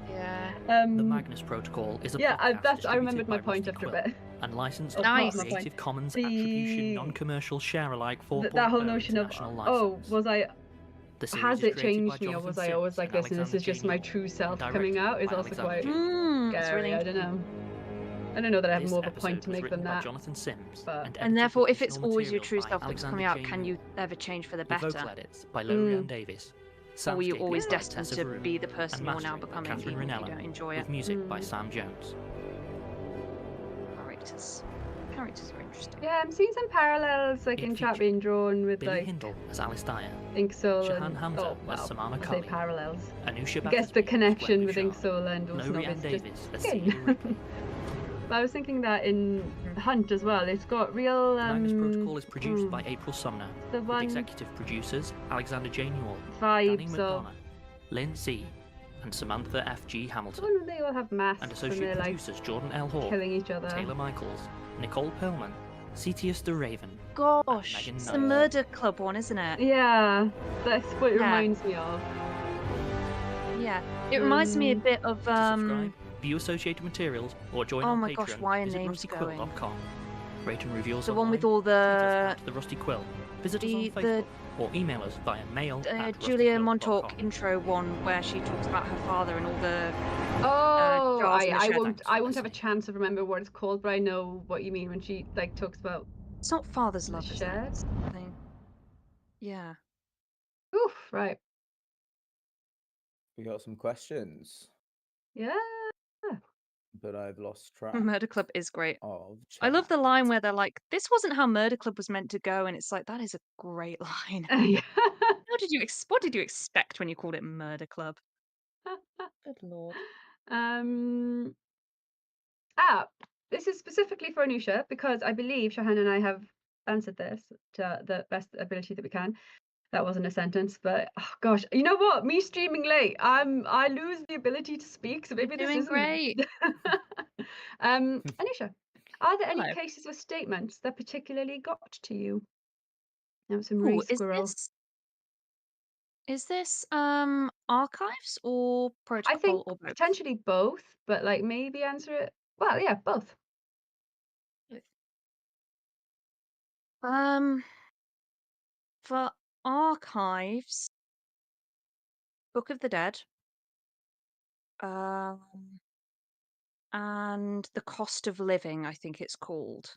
Yeah. The Magnus Protocol is a Yeah, podcast I remembered distributed my by point Rusty after a Quill bit. and licensed Oh, under nice. the Creative Commons The- Attribution Non-Commercial Share-alike 4.0 That whole notion of, international oh, license. was I... The series Has is it created by changed me, or Jonathan was I always Sims like and this, and this is Alexander just my J. true self and coming out? Is directed by also quite Alexander It's scary. really I don't know. I don't know that I have This more of a episode point to was make written than by that. Jonathan Sims But... and And edited therefore, with if it's additional always your material true by self that's Alexander coming out, J. can you ever change for the The better? vocal edits by Lowri and Davis. Or were you Soundscaping always by destined Tessa to Vroom, be the person and you're now mastering by becoming, Catherine even if you Ranella, don't enjoy it? with music by Sam Jones. Characters are interesting. Yeah, I'm seeing some parallels like It in chat being drawn with Billy like Hindle as Alice Dyer, Inksoul Shahan and Hamza oh, as well, Samana I say Colin, parallels. Anusia I guess Battersby the as connection Gwen with Bouchard, Inksoul and Wilson Lowri and is just Davis as skin. Celia Ripley. But I was thinking that in Hunt as well, it's got real The Magnus Protocol is produced by April Sumner, the with one executive producers Alexander J. Newell, Danny vibes of McDonough, Lynn C., and Samantha F. G. the Hamilton, one where they all have masks and and associate they're like producers Jordan L. Hall, killing each other. Taylor Michaels, Nicole Perlman, Cetius de Raven, Gosh, Megan it's Knight. the Murder Club one, isn't it? Yeah, that's what it Yeah. reminds me of. Yeah, it reminds me a bit of Subscribe, view associated materials, or join Oh our my Patreon. gosh, why are Visit names going? rustyquill.com. Rate and review us the one with online, all tweet us the at the Rusty Quill. Visit us on the Facebook, or email us via mail at Julia rustyquill.com. Montauk intro one where she talks about her father and all the Oh, jars in the I shed. won't have a chance of remember what it's called, but I know what you mean when she like talks about It's not father's the love, is it? shed. It's something. Yeah. Oof, right. We got some questions, Yeah. but I've lost track Murder Club is great. of I love chat. the line where they're like, "This wasn't how Murder Club was meant to go," and it's like that is a great line. Yeah. What did you expect when you called it Murder Club? Good lord. This is specifically for Anusia because I believe Shahan and I have answered this to the best ability that we can. That wasn't a sentence, but oh gosh, you know what? Me streaming late, I lose the ability to speak, so maybe this Doing isn't. great. Anusia, are there any Hello. cases or statements that particularly got to you? Now some Ooh, re-squirrel. is this archives or I think protocol or both? potentially both, but like maybe answer it. Well, yeah, both. For archives, Book of the Dead, and The Cost of Living, I think it's called.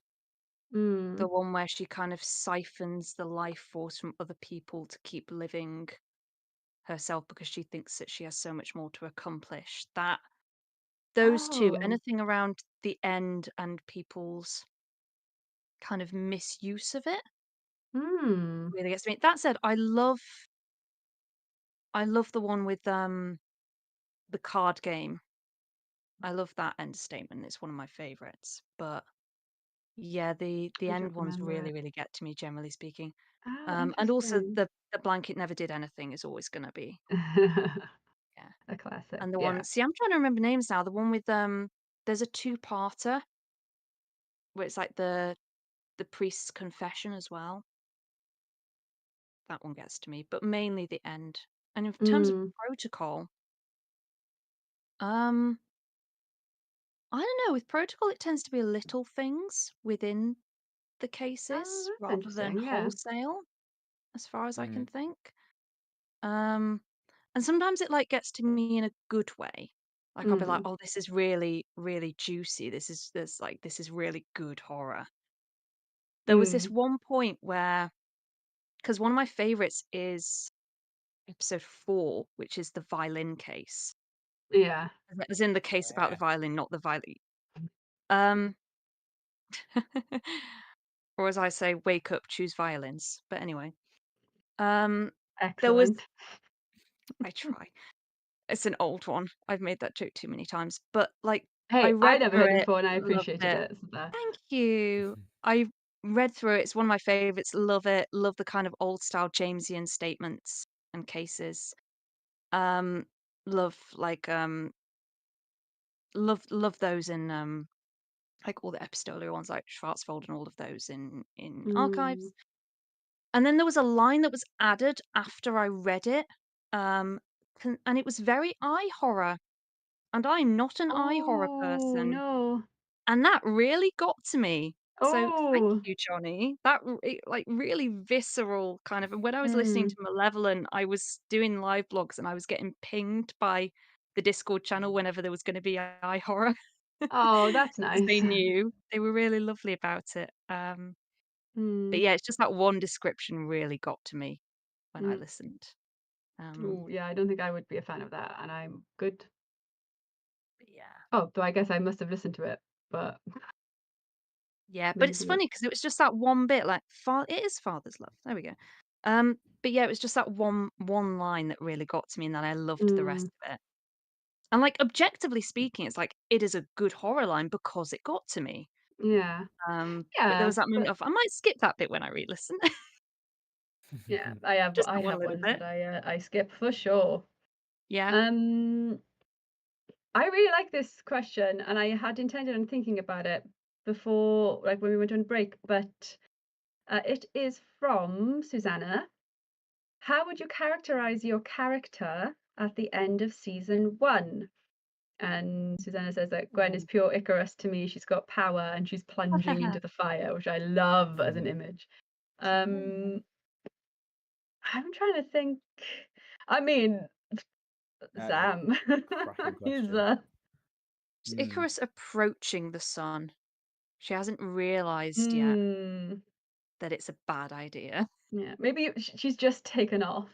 Mm. The one where she kind of siphons the life force from other people to keep living herself because she thinks that she has so much more to accomplish. Those two, Oh. anything around the end and people's kind of misuse of it Hmm. really gets me. That said, I love the one with the card game. I love that end statement. It's one of my favorites. But yeah, the I end don't ones remember really, it. really get to me, generally speaking. Oh, And also interesting. the blanket never did anything is always gonna be A classic. and the Yeah. one see I'm trying to remember names now. The one with there's a two-parter where it's like the priest's confession as well. That one gets to me, but mainly the end. And in terms of Mm. protocol, I don't know. With protocol, it tends to be little things within the cases Oh, that's rather than interesting. Yeah. wholesale, as far as I can Mm. think. And sometimes it like gets to me in a good way. Like I'll be like, Mm. "Oh, this is really, really juicy. This is really good horror." There was this Mm. one point where, because one of my favorites is episode 4, which is the violin case. Yeah. As in the case about the violin, not the violin. Um, or as I say, wake up, choose violins. But anyway, there was. Excellent. I try. It's an old one. I've made that joke too many times. But like, I Hey, I read never through heard it it, before and I loved appreciated it. it. So there. Thank you. I read through it. It's one of my favorites. Love it. Love the kind of old style Jamesian statements and cases. Love like love those in like all the epistolary ones like Schwarzwald and all of those in archives. And then there was a line that was added after I read it, and it was very eye horror, and I'm not an eye horror Oh person, no. and that really got to me. So thank Oh. you, Johnny. That like really visceral kind of. And when I was listening to Malevolent, I was doing live blogs and I was getting pinged by the Discord channel whenever there was going to be eye horror. Oh, that's Because they nice. knew. They were really lovely about it. But yeah, it's just that one description really got to me when I listened. Oh, yeah, I don't think I would be a fan of that, and I'm good. Yeah. Oh, though I guess I must have listened to it, but Yeah, but it's maybe. funny because it was just that one bit, like it is father's love. There we go. But yeah, it was just that one line that really got to me, and then I loved the rest of it. And like objectively speaking, it's like it is a good horror line because it got to me. Yeah. But there Yeah, was that moment but of I might skip that bit when I re-listen. yeah, I have Just that one little ones bit. that I skip for sure. Yeah. I really like this question, and I had intended on thinking about it before, like when we went on break, but it is from Susanna. How would you characterize your character at the end of season 1? And Susanna says that Gwen is pure Icarus to me. She's got power and she's plunging into the fire, which I love as an image. I'm trying to think. I mean, Sam. Cracking He's question. Is Icarus approaching the sun? She hasn't realized yet that it's a bad idea. Yeah, maybe she's just taken off.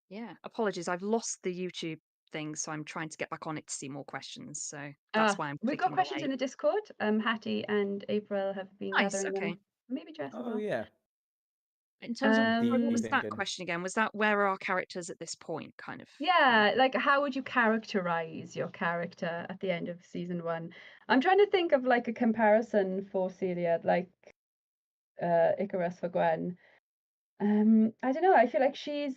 Yeah. Apologies, I've lost the YouTube thing, so I'm trying to get back on it to see more questions. So that's why I'm We've got clicking questions away. in the Discord. Hattie and April have been Nice. gathering Okay. them. Maybe Jess as Oh well. yeah. In terms of Deep what was that thinking. question again? Was that where are our characters at this point, kind of? Yeah, like how would you characterize your character at the end of season 1? I'm trying to think of like a comparison for Celia, like Icarus for Gwen. I don't know. I feel like she's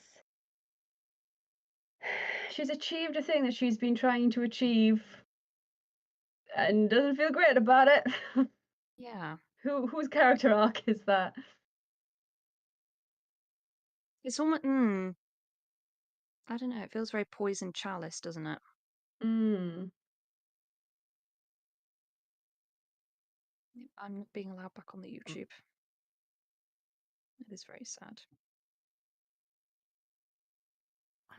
achieved a thing that she's been trying to achieve and doesn't feel great about it. Yeah. Whose character arc is that? It's almost. I don't know. It feels very Poison Chalice, doesn't it? I'm not being allowed back on the YouTube. It is very sad.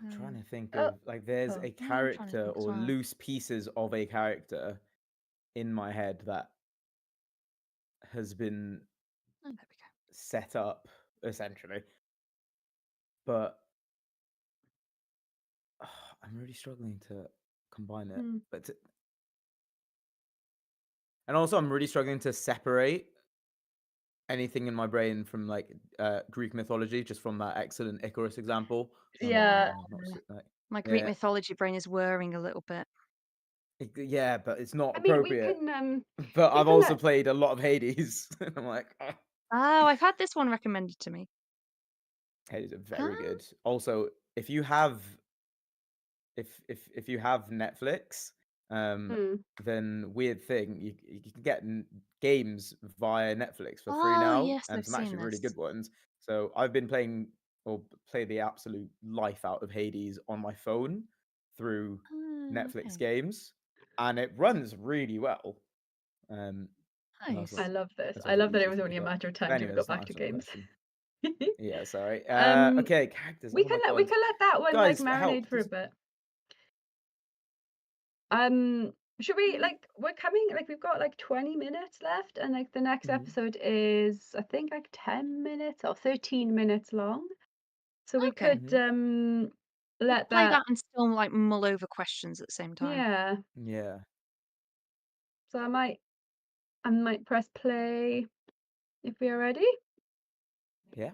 I'm trying to think of like there's a character or loose pieces of a character in my head that has been set up essentially, but I'm really struggling to combine it. And also I'm really struggling to separate anything in my brain from like Greek mythology, just from that excellent Icarus example. Yeah. My Greek mythology brain is whirring a little bit. Yeah, but it's not I mean, appropriate. we can. But I've also played a lot of Hades. And I'm like, oh, I've had this one recommended to me. Hades are very good. Also, if you have Netflix, then weird thing, you can get games via Netflix for free now, yes, and I've some actually seen really this. good ones. So I've been play the absolute life out of Hades on my phone through Netflix games, and it runs really well. Nice. I love this. I love that it was only a matter of time till we got back to games. Yeah, sorry. Okay, characters. We can let that one Guys, like marinate for a bit. Should we we're coming we've got like 20 minutes left, and like the next episode is I think like 10 minutes or 13 minutes long. So we Okay. could let Play that. that and still like mull over questions at the same time. Yeah. Yeah. So I might press play if we are ready. Yeah.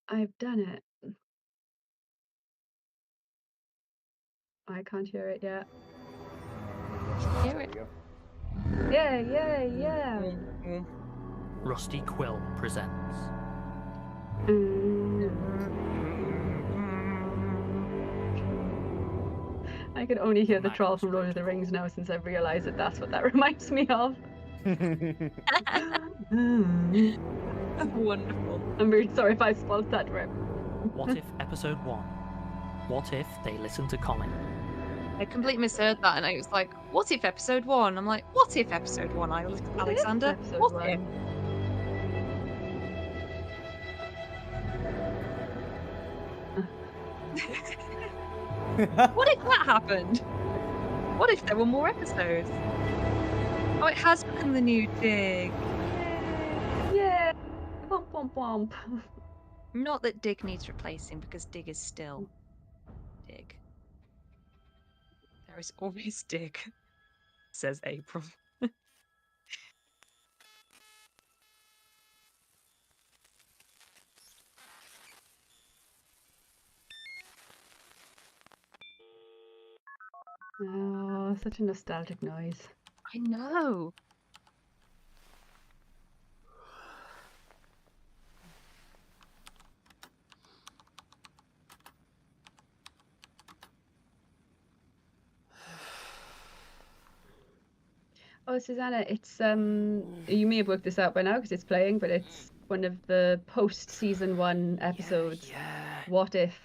I've done it. I can't hear it yet. Hear it. Yeah. Rusty Quill presents. I can only hear the troll from Lord of the Rings now since I've realised that that's what that reminds me of. Wonderful. I'm really sorry if I spoiled that rip. What if episode 1? What if they listen to Colin? I completely misheard that, and I was like, "What if episode 1?" I'm like, "What if episode 1, Alexander? Episode What 1? if?" What if that happened? What if there were more episodes? Oh, it has become the new Dig. Yeah. Womp womp womp. Not that Dig needs replacing, because Dig is still Dig. There is always Dig, says April. Oh, such a nostalgic noise. I know. Oh, Susanna, it's you may have worked this out by now because it's playing, but it's one of the post season 1 episodes. What if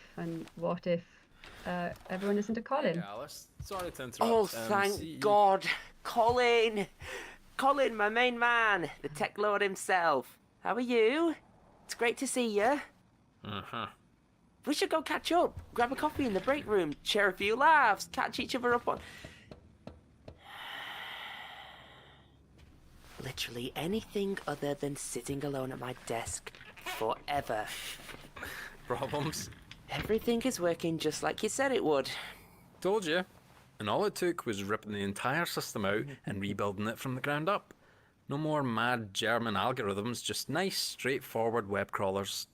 everyone listened to Colin? Hey, Alice. Sorry to interrupt. Oh, thank God. Colin! Colin, my main man, the tech lord himself. How are you? It's great to see you. We should go catch up, grab a coffee in the break room, share a few laughs, catch each other up on... Literally anything other than sitting alone at my desk forever. Problems? Everything is working just like you said it would. Told you. And all it took was ripping the entire system out and rebuilding it from the ground up. No more mad German algorithms, just nice, straightforward web crawlers.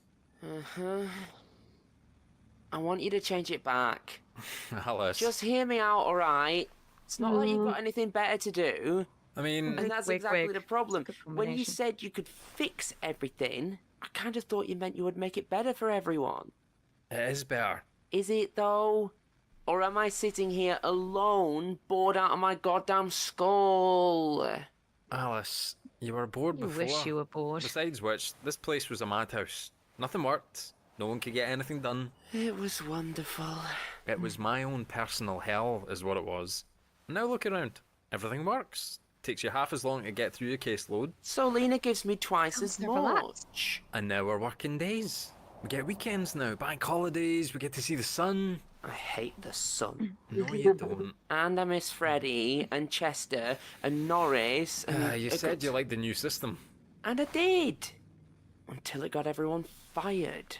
I want you to change it back. Alice. Just hear me out, alright? It's not like you've got anything better to do. I mean... And that's exactly the problem. When you said you could fix everything, I kind of thought you meant you would make it better for everyone. It is better. Is it, though? Or am I sitting here alone, bored out of my goddamn skull? Alice, you were bored You before. wish you were bored. Besides which, this place was a madhouse. Nothing worked. No one could get anything done. It was wonderful. It was my own personal hell, is what it was. Now look around. Everything works. Takes you half as long to get through your caseload. So Lena gives me twice as much. And now we're working days. We get weekends now, bank holidays, we get to see the sun. I hate the sun. No, you don't. And I miss Freddie, and Chester, and Norris, and... You said you liked the new system. And I did. Until it got everyone fired.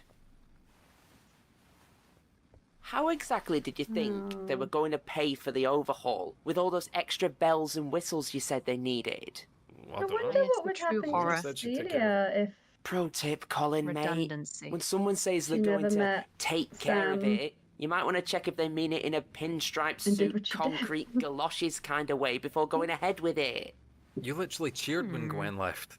How exactly did you think they were going to pay for the overhaul, with all those extra bells and whistles you said they needed? I wonder what would happen to Celia if... Pro tip, Colin, Redundancy. mate. When someone says they're She going never to met take care of Sam. it, you might want to check if they mean it in a pinstripe suit, concrete galoshes kind of way before going ahead with it. You literally cheered when Gwen left.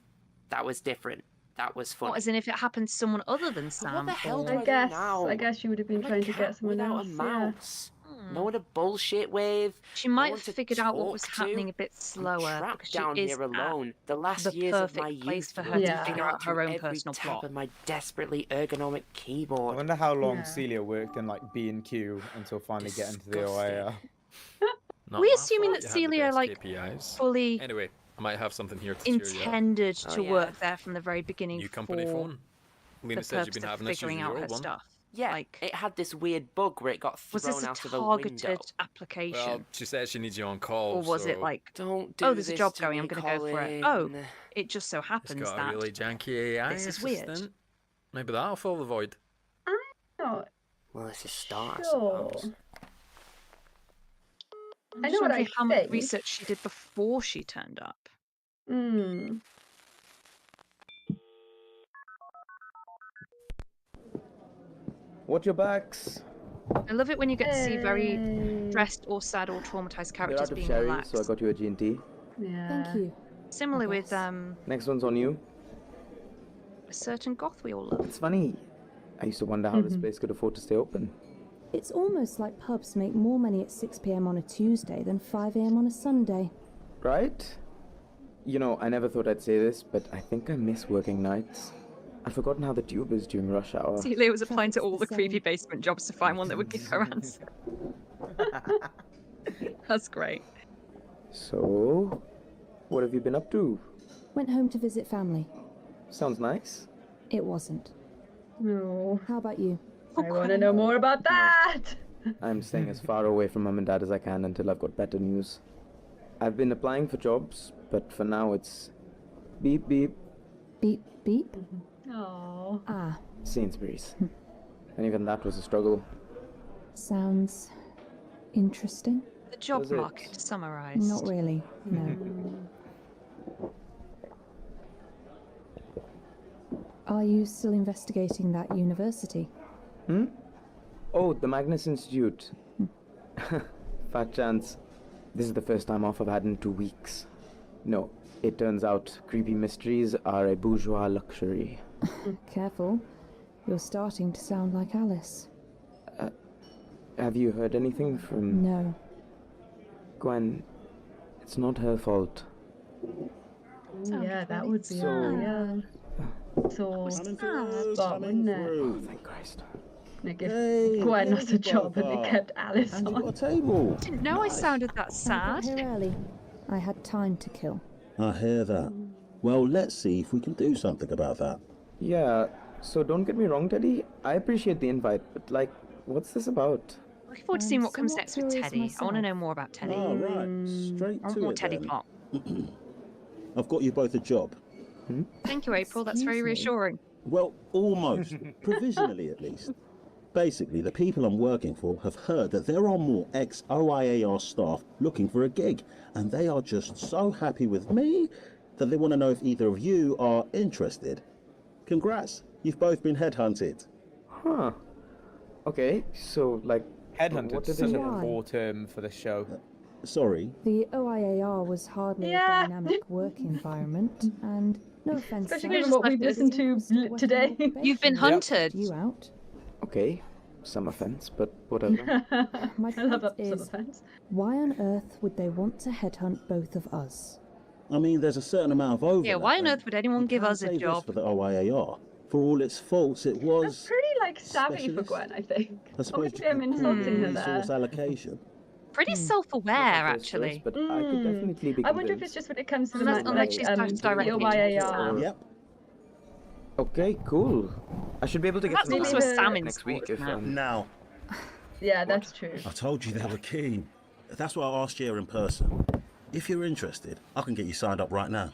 That was different. That was funny. What, as in if it happened to someone other than Sam? What the hell do or- I do now? I guess you would have been trying to get someone without else. a mouse. No one to bullshit with. She might no one have to figured out what talk was to. happening a bit slower. I'm trapped because she down is here at alone. The last the years of my perfect place youth for her were to figure out her own every personal tab plot. of my desperately ergonomic I keyboard. wonder how long Celia worked in like B&Q until finally getting to the OIR. We assuming that Celia like KPIs. fully Anyway, I might have something here to cheer you up. intended to work there from the very beginning New company for phone. Lena the said you've been purpose of having issues figuring with out your her old one. stuff. Yeah, it had this weird bug where it got Was thrown this a out of a window. targeted application? Well, she said she needs you on call. Or was so it like, Don't oh, do there's a this job to going, me, I'm going to go for it. Colin. Oh, it just so It's happens got a that really janky AI this is weird. assistant. Maybe that'll fill the void. I'm not Well, it's a start, I sure. suppose. I'm I just know what wondering I how much think. research she did before she turned up. Hmm. Watch your backs. I love it when you get to see very Hey. stressed or sad or traumatized They're characters out of being sherry, relaxed. so I got you a G&T. Yeah. Thank you. Similarly with guess. Next one's on you. a certain goth we all love. It's funny. I used to wonder how this place could afford to stay open. It's almost like pubs make more money at 6 p.m. on a Tuesday than 5 a.m. on a Sunday. Right? You know, I never thought I'd say this, but I think I miss working nights. I'd forgotten how the tube is during rush hour. Celia was applying to all the creepy basement jobs to find one that would give her answer. That's great. So, what have you been up to? Went home to visit family. Sounds nice. It wasn't. No. How about you? I want to know more about that. I'm staying as far away from Mum and Dad as I can until I've got better news. I've been applying for jobs, but for now it's beep beep. Beep beep? Oh. Ah, Sainsbury's. And even that was a struggle. sounds interesting. The job Was it? market summarised. Not really, no. Are you still investigating that university? Oh, the Magnus Institute. Fat chance. This is the first time off I've had in 2 weeks. No, it turns out creepy mysteries are a bourgeois luxury. Careful. You're starting to sound like Alice. Have you heard anything from No. Gwen? It's not her fault. Yeah, that would be So- a sore spot, wouldn't it? Oh, thank Christ. They give Gwen not a job and they kept Alice And you've on. got a table. Didn't know I sounded that I got sad. here early. I had time to kill. I hear that. Well, let's see if we can do something about that. Yeah, so don't get me wrong, Teddy. I appreciate the invite, but like, what's this about? Looking forward to seeing what comes somewhat next with curious Teddy. I want to myself. know more about Teddy. Oh, right. Straight I want to more it Teddy then. plot. I've got you both a job. Thank you, April. That's very Excuse me? reassuring. Well, almost. Provisionally, at least. Basically, the people I'm working for have heard that there are more ex-OIAR staff looking for a gig, and they are just so happy with me that they want to know if either of you are interested. Congrats, you've both been headhunted. Huh. Okay, so like, Headhunted what is did such they a Why? poor term for this show. Sorry. The OIAR was hardly Yeah. a dynamic work environment, and no offense, Especially Sam, given what just we've left listened us to was still today. working on You've been probation. hunted. You out? Okay, some offense, but whatever. My I love point that sort is, of offense. why on earth would they want to headhunt both of us? I mean, there's a certain amount of overlap. Yeah, why on and earth would anyone you give can us a say this job? for the OIAR. For all its faults, it That's was, pretty like savvy for specialist? Gwen, I think. I suppose, Obviously, I'm insulting her resource there. allocation. Pretty Not self-aware, my first choice, actually. but I could definitely be I wonder if it's convinced. just when it comes to the Unless- man, unless like she's the directly OIAR. Yep. Okay, cool. I should be able to get Perhaps some also maybe a the- salmon next week if Now, Yeah, that's true. I told you they were keen. That's why I asked you in person. If you're interested, I can get you signed up right now.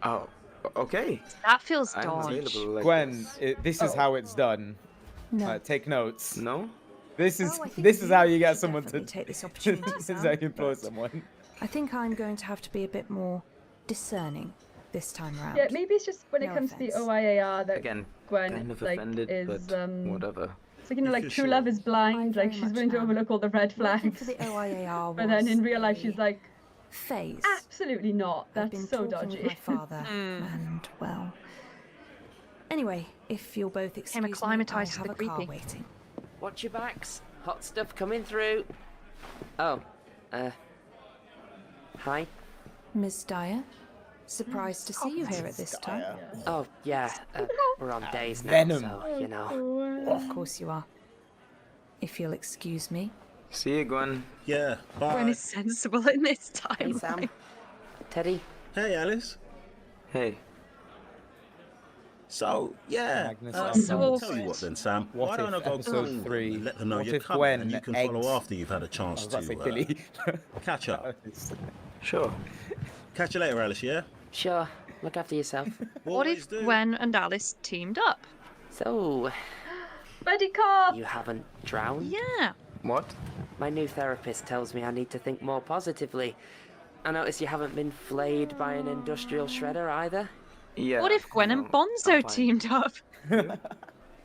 Oh, okay. That feels I'm dodge. available like Gwen, this. this is how it's done. No. Take notes. No? This is Oh, I think this is how you get should someone to definitely take this opportunity, this is Sam, how you employ but someone. I think I'm going to have to be a bit more discerning this time round. Yeah, maybe it's just when it No comes to the offense. OIAR that Again, Gwen kind of like offended, is but whatever. it's like, you know, If like you're true sure. love is blind, I like very she's much willing to am. overlook all the red Working flags. for the OIAR But then in was real life a she's like, phase. absolutely not. I've That's been so talking with dodgy. my father, and well. Anyway, if you'll both excuse me, I acclimatised to have the a car creepy. waiting. Watch your backs. Hot stuff coming through. Oh, hi. Ms. Dyer, surprised to see you here at this time. Oh, yeah, we're on days now, Venom. so, you know. Of course you are. If you'll excuse me. See you, Gwen. Yeah, Gwen bye. is sensible in this Hey, time. Sam. Teddy. Hey, Alice. Hey. So, yeah. Magnus I'll Institute. tell you what then, Sam. What Why don't I if go episode call them 3, and let them know what you're if coming Gwen and you can eggs- follow after you've had a I chance was about to say to Billy. catch up. Sure. Catch you later, Alice, yeah? Sure. Look after yourself. What Always if do. Gwen and Alice teamed up? So, Buddy cop! you haven't drowned? Yeah. What? My new therapist tells me I need to think more positively. I notice you haven't been flayed by an industrial shredder either. Yeah. What if Gwen and Bonzo teamed up?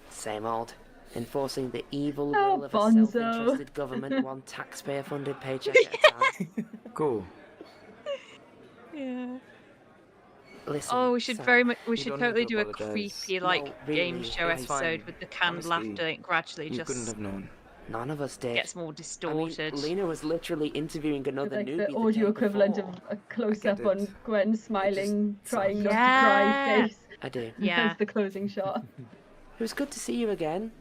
Same old. Enforcing the evil Oh, will of a Bonzo. self-interested government one taxpayer-funded paycheck at a time. Cool. Yeah. Listen, Oh, we should Sam, we you should don't need totally to do a apologise. creepy No, game really, show it's episode fine. with the canned Honestly, laughter. It gradually You couldn't just have known. None of us did. gets more distorted. I mean, Lena was literally interviewing another Like newbie the audio day equivalent before. of a close-up it. on Gwen smiling, trying not to Yeah. cry face. I do. Yeah. As the closing shot. It was good to see you again.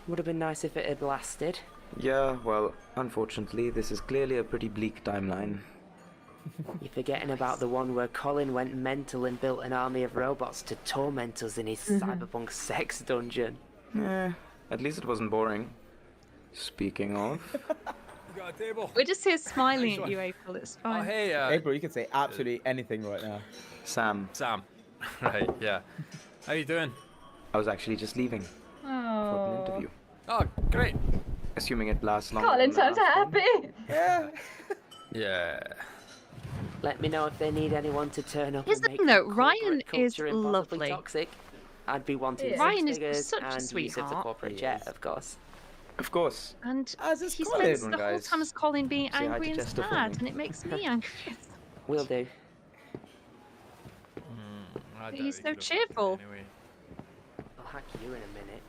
Would have been nice if it had lasted. Yeah, well, unfortunately, this is clearly a pretty bleak timeline. You're forgetting about the one where Colin went mental and built an army of robots to torment us in his cyberpunk sex dungeon. At least it wasn't boring. Speaking of... We got a table. We're just here smiling at you, April. It's Oh, fine. hey, April, you can say absolutely anything right now. Sam. Sam. Right, yeah. How you doing? I was actually just leaving for an Oh. interview. Oh, great. Assuming it lasts long. Colin sounds happy. Yeah. Yeah. Let me know if they need anyone to turn up Here's and the make thing, though. corporate Ryan is culture impossibly lovely. toxic. I'd be wanting Yeah. Ryan six is figures such a and use of the sweetheart. corporate He jet, is. of course. Of course. And As is he Colin, spends the whole guys. time as Colin being Say hi to angry and Jester for sad, me. and it makes me angry. Will do. I doubt He's he so could afford it cheerful. Anyway. I'll hack you in a minute.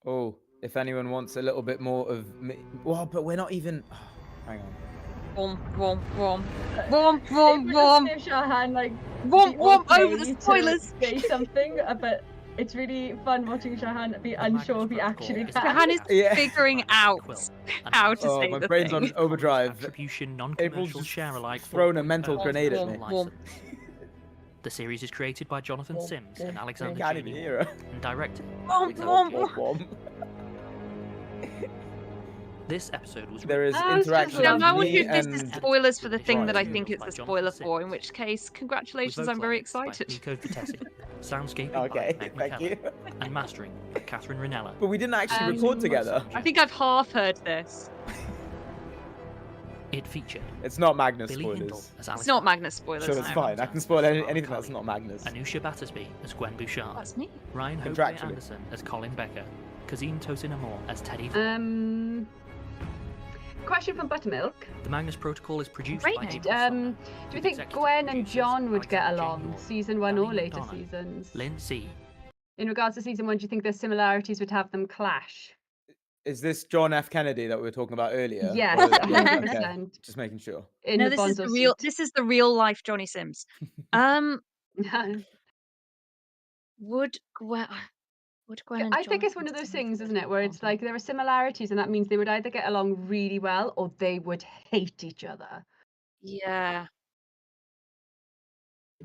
Oh, if anyone wants a little bit more of me... Well, but we're not even... Oh, hang on. Wom, wom, wom. Wom, wom, wom. If Shahan, like, Wom, be wom, okay over the to spoilers. say something, but it's really fun watching Shahan be unsure if he actually can. Shahan is Yeah. figuring out how to Oh, say my the brain's thing. on overdrive. Attribution, April's non-commercial, just share alike. thrown a mental grenade at me. Wom. The series is created by Jonathan Sims and Alexander Can't even Jamie hear Wong, her. and directed Wom, by wom, Alexander wom. Jamie. This episode was There is I was just interaction like, I of wonder me if this is and... spoilers for the thing that I Ryan. think it's the spoiler for, in which case, congratulations, I'm very excited. Nico Vitesi, soundscaping Okay, by Meg thank you. McKellar, and mastering by Catherine Rinella. But we didn't actually record together. I think I've half heard this. It featured It's not Magnus Billy spoilers. Hindle as Alex It's not Magnus spoilers. So it's no. fine. I can spoil anything that's not Magnus. Anusia Battersby as Gwen Bouchard. That's me. Ryan Hope Contractually. Anderson as Colin Becker. Kazim Tosin-Amor as Teddy. Question from Buttermilk. The Magnus Protocol is produced Great. by April Do Sumner, you think Gwen and John would get along, season 1 or later McDonough, seasons? Lynn C. In regards to season 1, do you think their similarities would have them clash? Is this John F. Kennedy that we were talking about earlier? Yes, Or- yeah, 100%. okay. Just making sure. In No, the this is Bonzo the real. suit. This is the real life Johnny Sims. Would Gwen? Would Gwen and I John think it's one of those things, isn't it, where it's like there are similarities, and that means they would either get along really well or they would hate each other. Yeah.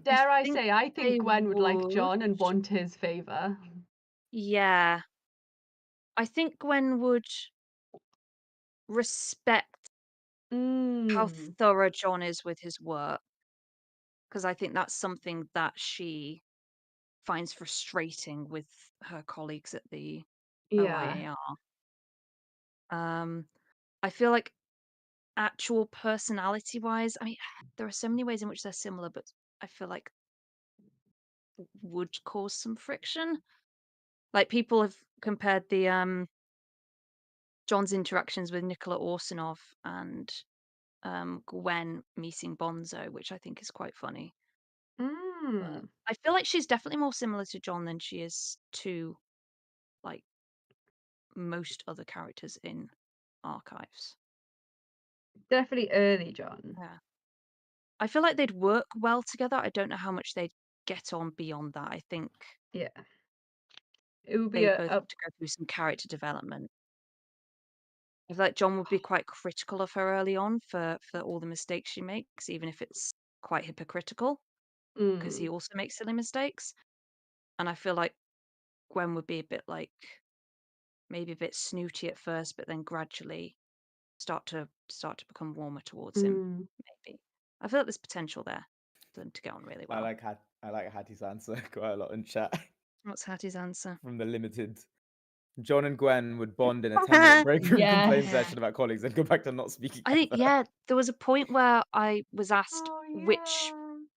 Dare I think say, I they think Gwen would like would. John and want his favour. Yeah. I think Gwen would respect how thorough John is with his work, because I think that's something that she finds frustrating with her colleagues at the Yeah. OIAR. I feel like actual personality wise, I mean, there are so many ways in which they're similar, but I feel like would cause some friction. Like people have compared the John's interactions with Nicola Orsanov and Gwen meeting Bonzo, which I think is quite funny. But I feel like she's definitely more similar to John than she is to like most other characters in Archives. Definitely early John. Yeah. I feel like they'd work well together. I don't know how much they'd get on beyond that. I think Yeah. It would be they a, both a have to go through some character development. I feel like John would be quite critical of her early on for all the mistakes she makes, even if it's quite hypocritical, because he also makes silly mistakes. And I feel like Gwen would be a bit like maybe a bit snooty at first, but then gradually start to become warmer towards him. Maybe I feel like there's potential there them to get on really I well. like Hattie's answer quite a lot in chat. What's Hattie's answer? From the limited. John and Gwen would bond in a 10-minute break room complaint Yes. session about colleagues and go back to not speaking I think, ever. there was a point where I was asked Oh, which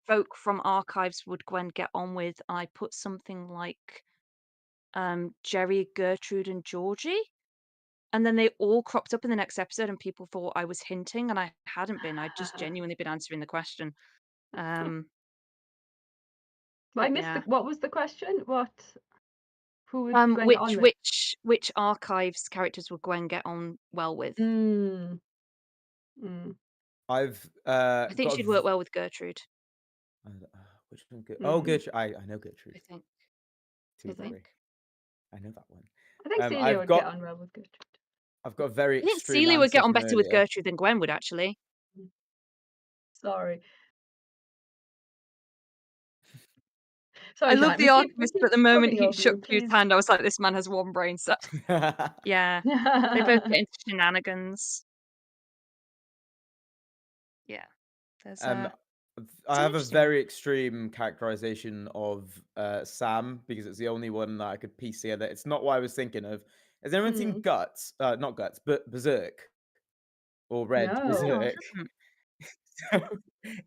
folk from archives would Gwen get on with. I put something like Jerry, Gertrude, and Georgie. And then they all cropped up in the next episode, and people thought I was hinting, and I hadn't been. I'd just genuinely been answering the question. I But missed yeah. what was the question? Who would Gwen get on with? Which archives characters would Gwen get on well with? I've I think got she'd work well with Gertrude. which one? Oh, Gertrude. I know Gertrude. I think. To I a degree. think. I know that one. I think Celia I've would got get on well with Gertrude. I've got a very I think extreme Celia would answer get on from better with earlier. Gertrude than Gwen would, actually. Sorry. I love Shahan, the we Archivist, keep but the moment talking he over you, shook Q's please. hand, I was like, this man has one brain cell. Yeah. They both get into shenanigans. Yeah. There's I have a very extreme characterization of Sam because it's the only one that I could piece together. It's not what I was thinking of. Has anyone seen Guts? Not Guts, but Berserk or read No. Berserk? So,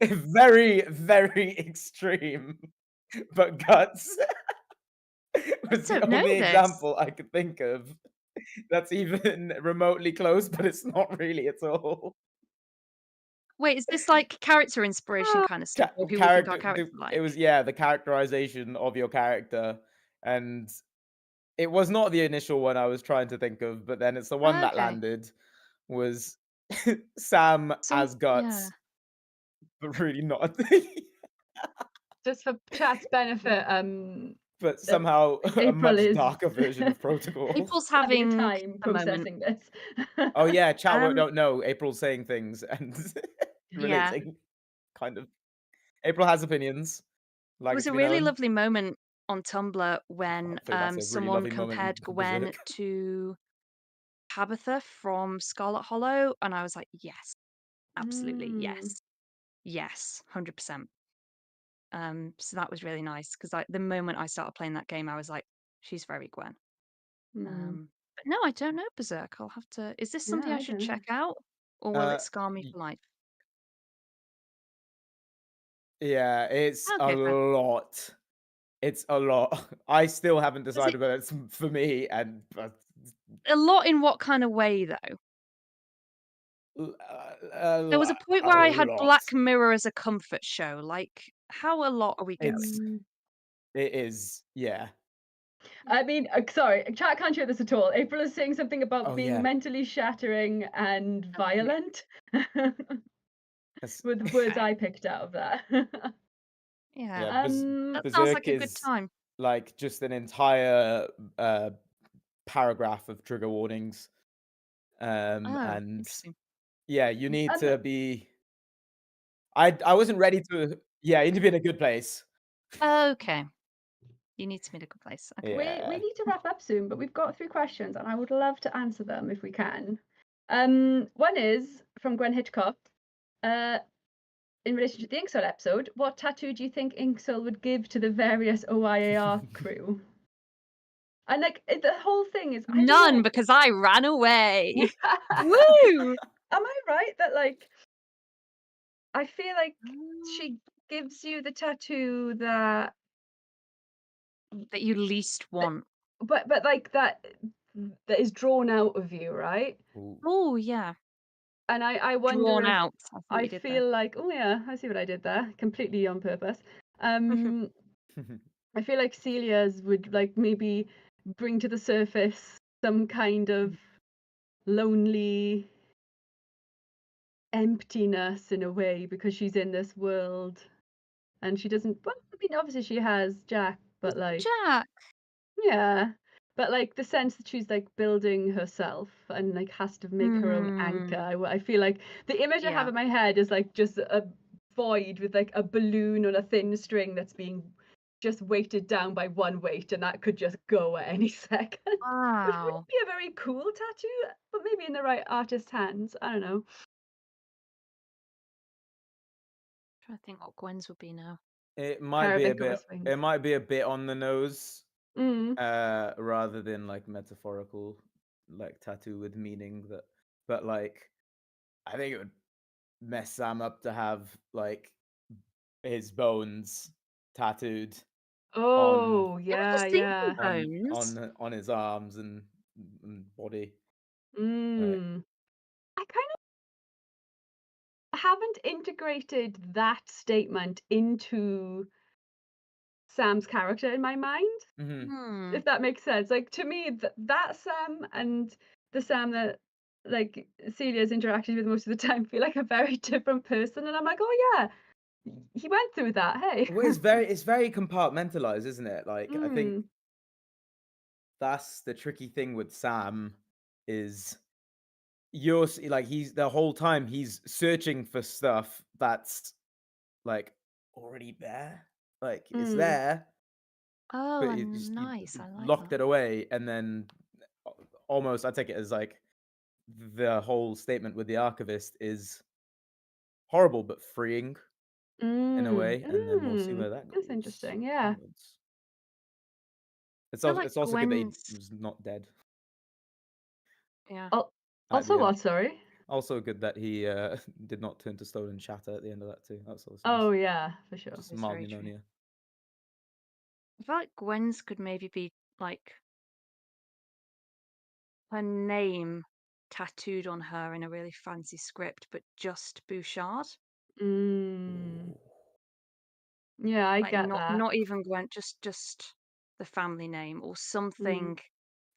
very, very extreme, but Guts was the don't know only this. example I could think of that's even remotely close, but it's not really at all. Wait, is this like character inspiration kind of stuff, or who we think our characters are like? It was the characterization of your character, and it was not the initial one I was trying to think of, but then it's the one that Okay. landed was Sam as Guts, Yeah. but really not. Just for chat's benefit, But somehow a April much is darker version of Protocol. April's having having a time a moment. processing this. Oh yeah, chat won't don't know. April's saying things and Yeah. relating, kind of. April has opinions. It Like was it a to be really known. lovely moment on Tumblr when I think that's a really someone lovely moment compared in Gwen Berserk. to Tabitha from Scarlet Hollow, and I was like, yes, absolutely, yes, 100%. So that was really nice because the moment I started playing that game, I was like, she's very Gwen. But no, I don't know Berserk. I'll have to. Is this something I should check out, or will it scar me for life? Yeah, it's a Okay, fair. lot. It's a lot. I still haven't decided whether it's for me, and A lot in what kind of way, though? There was a point where I had Black Mirror as a comfort show. Like, how a lot are we going? It is, yeah. I mean, sorry, chat can't hear this at all. April is saying something about being yeah. mentally shattering and violent. With the words I picked out of that. Yeah, that sounds Berserk like a good is time. like just an entire paragraph of trigger warnings. And interesting. yeah, you need to be. I wasn't ready to. Yeah, you need to be in a good place. Okay. You need to be in a good place. Okay. We need to wrap up soon, but we've got 3 questions, and I would love to answer them if we can. One is from Gwen Hitchcock. In relation to the Inksole episode, what tattoo do you think Inksole would give to the various OIAR crew? And like the whole thing is none because I ran away. Woo! Am I right that like I feel like she gives you the tattoo that you least want, but like that is drawn out of you, right? Oh yeah. And I wonder Drawn if out. I feel like, oh yeah, I see what I did there, completely on purpose. I feel like Celia's would like maybe bring to the surface some kind of lonely emptiness in a way because she's in this world and she doesn't. Well, I mean, obviously she has Jack, but like Jack. Yeah, but like the sense that she's like building herself and like has to make her own anchor. I feel like the image I have in my head is like just a void with like a balloon on a thin string that's being just weighted down by one weight, and that could just go at any second. Which Wow. wouldn't be a very cool tattoo, but maybe in the right artist's hands. I don't know. trying to think what Gwen's would be now. It might be a bit. Periwinkle swings. It might be a bit on the nose, Mm. rather than like metaphorical, like tattoo with meaning. But like, I think it would mess Sam up to have like his bones tattooed Oh, They were yeah, just thinking yeah. bones. on his arms and body. Like, Mm. I kind of haven't integrated that statement into Sam's character in my mind, Hmm. if that makes sense. Like, to me, that Sam and the Sam that, like, Celia's interacted with most of the time feel like a very different person, and I'm like, "Oh, yeah, he went through that, hey." well, it's very compartmentalized, isn't it? Like, I think Mm. that's the tricky thing with Sam is you're like he's the whole time he's searching for stuff that's like already there, like it's Mm. there, Oh, but you just you nice. I like locked that. it away, and then almost I take it as like the whole statement with the archivist is horrible but freeing in a Mm. way, and then we'll see Mm. where that That's goes interesting, yeah. onwards. It's I feel also like it's also good that he Gwen's. was not dead Yeah. Oh, at the also end. what, sorry? Also good that he did not turn to stone and shatter at the end of that too. That's also Oh, nice. yeah, for sure. Just That's mild very true. pneumonia. I feel like Gwen's could maybe be like her name tattooed on her in a really fancy script, but just Bouchard. Mm. Yeah, I Like get that. not even Gwen, just the family name or Mm. something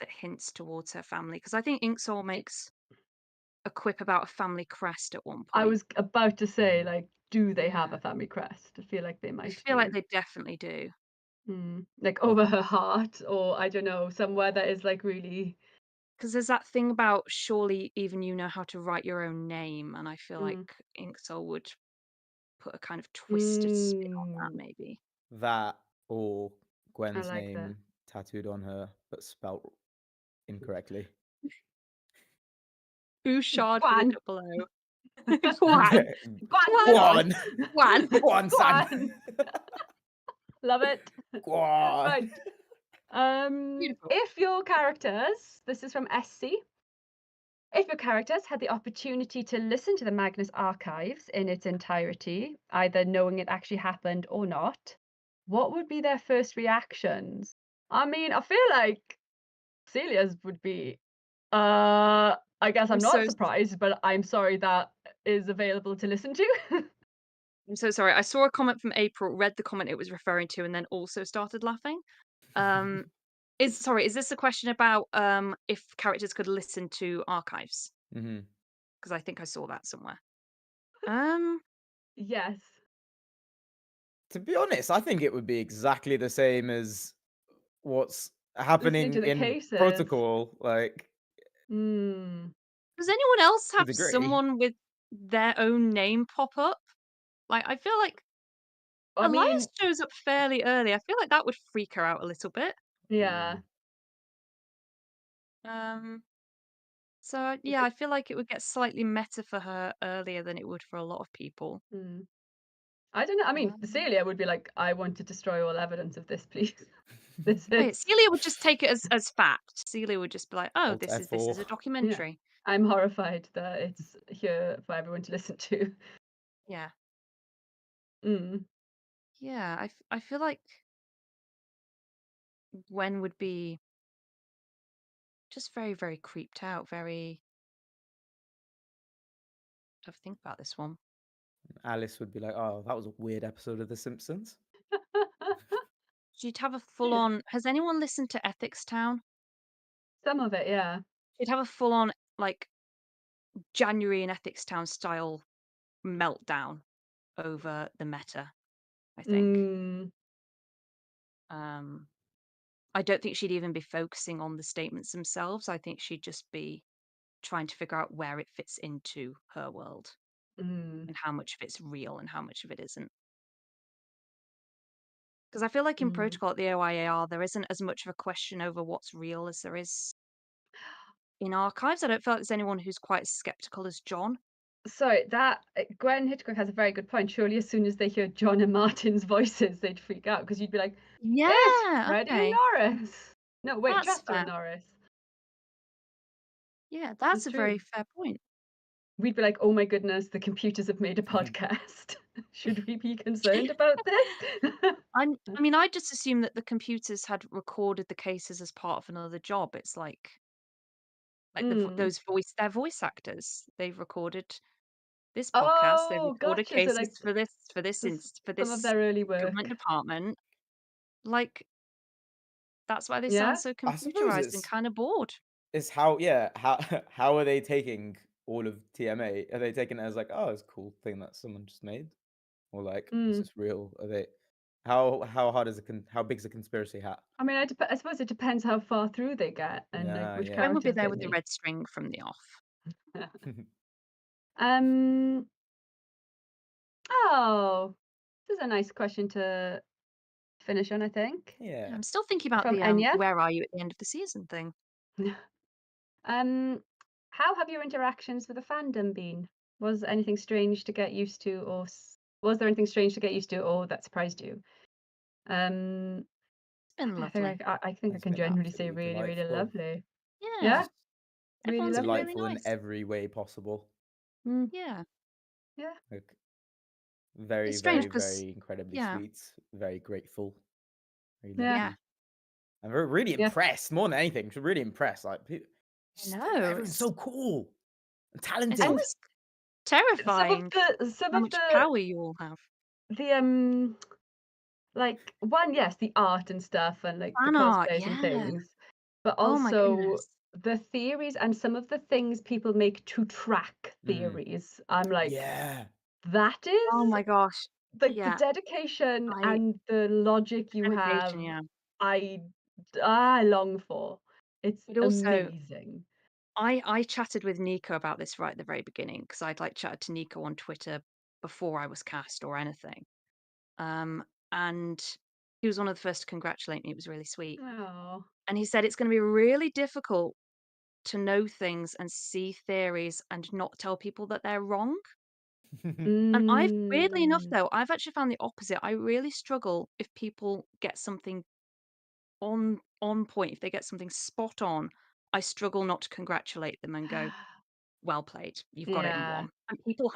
that hints towards her family. Because I think Inksole makes a quip about a family crest at one I point. was about to say, like, do they have a family crest? I feel like they I might feel like do. they definitely do. Like over her heart, or I don't know, somewhere that is like really. Because there's that thing about surely even you know how to write your own name, and I feel like Mm. Inksole would put a kind of twisted spin on that, Mm. maybe. That or I Gwen's like that. name tattooed on her but spelt incorrectly. Bouchard with a Gwan. double O. Gwan. Gwan. Gwan. Gwan san. Gwan. Love it. Gwan. Right. Beautiful. If your characters, this is from SC, if your characters had the opportunity to listen to the Magnus archives in its entirety, either knowing it actually happened or not, what would be their first reactions? I mean, I feel like Celia's would be, I guess I'm I'm not so surprised, but I'm sorry that is available to listen to. I'm so sorry. I saw a comment from April, read the comment it was referring to, and then also started laughing. Is this a question about if characters could listen to archives? Mm-hmm. Because I think I saw that somewhere. Yes. To be honest, I think it would be exactly the same as what's Listening happening to the in cases. Protocol. Like, Mm. Does anyone else to a have degree. someone with their own name pop up? Like, I feel like I Elias mean, shows up fairly early. I feel like that would freak her out a little bit. yeah. So yeah, I feel like it would get slightly meta for her earlier than it would for a lot of people. I don't know. I mean, Celia would be like, I want to destroy all evidence of this, please. This Wait, is. Celia would just take it as fact. Celia would just be like, "Oh, Alt this is F4. a Yeah. documentary." I'm horrified that it's here for everyone to listen to. Yeah. Mm. Yeah, I feel like Gwen would be just very, very creeped out, very. I have to think about this one. Alice would be like, "Oh, that was a weird episode of The Simpsons." She'd have a full on. Has anyone listened to Ethics Town? Some of it, yeah. She'd have a full on like January in Ethics Town style meltdown over the meta. I think. I don't think she'd even be focusing on the statements themselves. I think she'd just be trying to figure out where it fits into her world and how much of it's real and how much of it isn't. Because I feel like in Protocol at the OIAR, there isn't as much of a question over what's real as there is in archives. I don't feel like there's anyone who's quite as skeptical as John. Sorry, that Gwen Hitchcock has a very good point. Surely, as soon as they hear John and Martin's voices, they'd freak out because you'd be like, "It's Yeah, Freddie and okay. Norris." No, wait, That's Justin fair. and Norris. Yeah, that's It's a very true. fair point. We'd be like, "Oh my goodness, the computers have made a podcast. Should we be concerned about this?" I mean, I just assumed that the computers had recorded the cases as part of another job. It's like Mm. their voice actors. They've recorded this podcast. They've Oh, recorded gotcha. So cases like for this for some of this their early government work. department. Like that's why they Yeah. sound so I suppose computerized and kind of bored. it's how how are they taking all of TMA? Are they taking it as like, oh, it's a cool thing that someone just made, or like, is Mm. this real? Are they how hard is how big's a conspiracy hat? I mean, I suppose it depends how far through they get and like which Yeah. Gwen would be characters there they with the meet. red string from the off. Oh, this is a nice question to finish on, I think. Yeah. I'm still thinking about From the Enya. where are you at the end of the season thing. How have your interactions with the fandom been? Was anything strange to get used to, or was there anything strange to get used to, or that surprised you? It's been lovely. I think I can genuinely say really, really delightful. lovely. Yeah. Really Everyone's lovely. really Delightful in nice. every way possible. Yeah. Yeah. Like, very, It's strange very, 'cause very incredibly yeah. sweet. Very grateful. Very Yeah. lucky. I'm really Yeah. impressed. More than anything, I'm really impressed. Like, No, everyone's so cool and talented. It's almost terrifying Some how of much the power you all have. the like one, yes, the art and stuff and like the Fan art, cosplays and yeah. things, but Oh my also goodness. the theories and some of the things people make to track theories. I'm like, Yeah. that is Oh my gosh. like the Yeah. dedication and the logic you have. Dedication, yeah. I long for. It's But also, amazing. I chatted with Nico about this right at the very beginning because I'd like chatted to Nico on Twitter before I was cast or anything. And he was one of the first to congratulate me. It was really sweet. Oh. And he said it's going to be really difficult to know things and see theories and not tell people that they're wrong. And I've weirdly enough though, I've actually found the opposite. I really struggle if people get something on point, if they get something spot on, I struggle not to congratulate them and go, well played, you've got it in Yeah. one. And people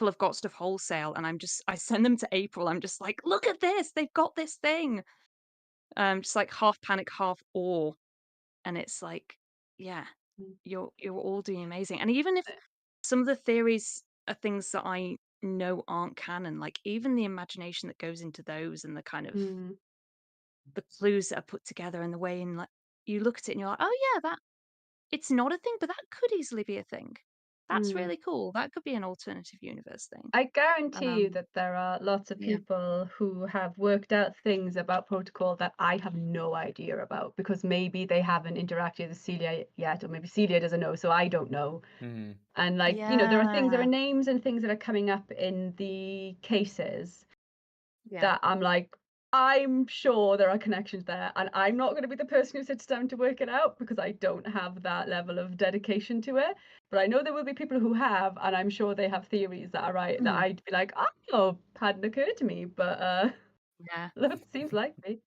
have got stuff wholesale and I send them to April. I'm just like, look at this, they've got this thing. Just like half panic, half awe. And it's like, yeah, you're all doing amazing. And even if some of the theories are things that I know aren't canon, like even the imagination that goes into those and the kind of the clues that are put together and the way in like you look at it and you're like, oh yeah, that it's not a thing, but that could easily be a thing. That's really cool. That could be an alternative universe thing. I guarantee you that there are lots of Yeah. people who have worked out things about protocol that I have no idea about because maybe they haven't interacted with Celia yet, or maybe Celia doesn't know, so I don't know. And like, you know, there are names and things that are coming up in the cases that I'm like, I'm sure there are connections there, and I'm not going to be the person who sits down to work it out because I don't have that level of dedication to it. But I know there will be people who have, and I'm sure they have theories that are right that I'd be like, oh, hadn't occurred to me, but yeah, look, seems likely.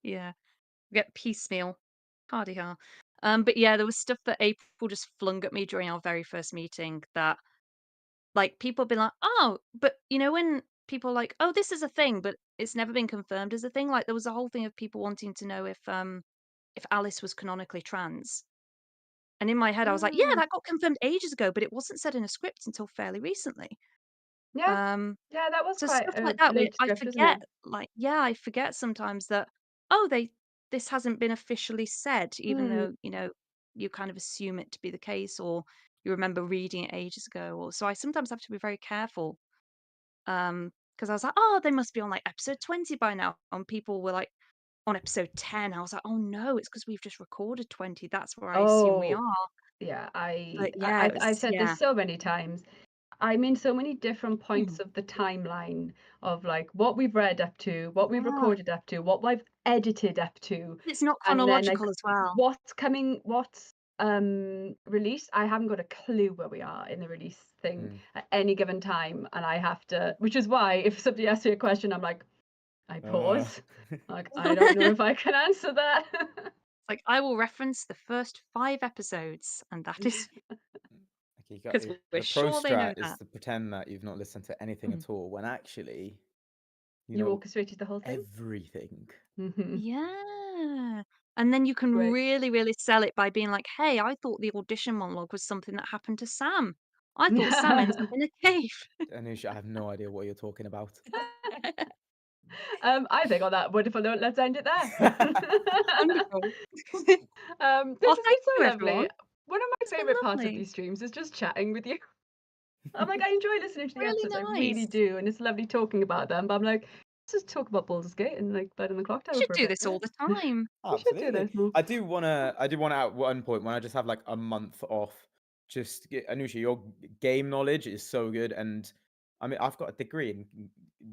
Yeah, get piecemeal, hardy ha. But yeah, there was stuff that April just flung at me during our very first meeting that, like, people have been like, oh, but you know when people are like, oh, this is a thing, but it's never been confirmed as a thing. Like there was a whole thing of people wanting to know if Alice was canonically trans. And in my head, I was like, yeah, that got confirmed ages ago, but it wasn't said in a script until fairly recently. Yeah, that was So quite stuff a like that, where late I script, isn't forget, it? like, yeah, I forget sometimes that, oh, this hasn't been officially said, even though, you know, you kind of assume it to be the case, or you remember reading it ages ago. Or so I sometimes have to be very careful. Because I was like, oh, they must be on like episode 20 by now. And people were like on episode 10. I was like, oh no, it's because we've just recorded 20. That's where I assume we Oh, are. yeah, But yeah, it I've was, said this so many times. I'm in so many different Hmm. points of the timeline of like what we've read up to, what we've Yeah. recorded up to, what I've edited up to, It's not and then like chronological as well. what's coming, what's release, I haven't got a clue where we are in the release thing at any given time, and I have to, which is why if somebody asks me a question, I'm like, I pause. Like, I don't know if I can answer that. Like, I will reference the first 5 episodes, and that is Okay, because the we're pro sure they know strat is that. to pretend that you've not listened to anything at all, when actually you You know orchestrated the whole thing? everything. Yeah. And then you can Great. really, really sell it by being like, hey, I thought the audition monologue was something that happened to Sam. I thought Sam ends up in a cave. Anusia, I have no idea what you're talking about. I think on that wonderful note, let's end it there. Wonderful. This Oh, has been thank so you, lovely. everyone. One of my It's been favorite parts of lovely. these streams is just chatting with you. I'm like, I enjoy listening to the Really episodes, I really nice. do, and it's lovely talking about them. But I'm like, let's just talk about Baldur's Gate and like Blood in the Clock We Tower should for a do bit. this all the time. We should do Absolutely. this more. I do wanna at one point when I just have like a month off, just Anusia, your game knowledge is so good, and I mean I've got a degree in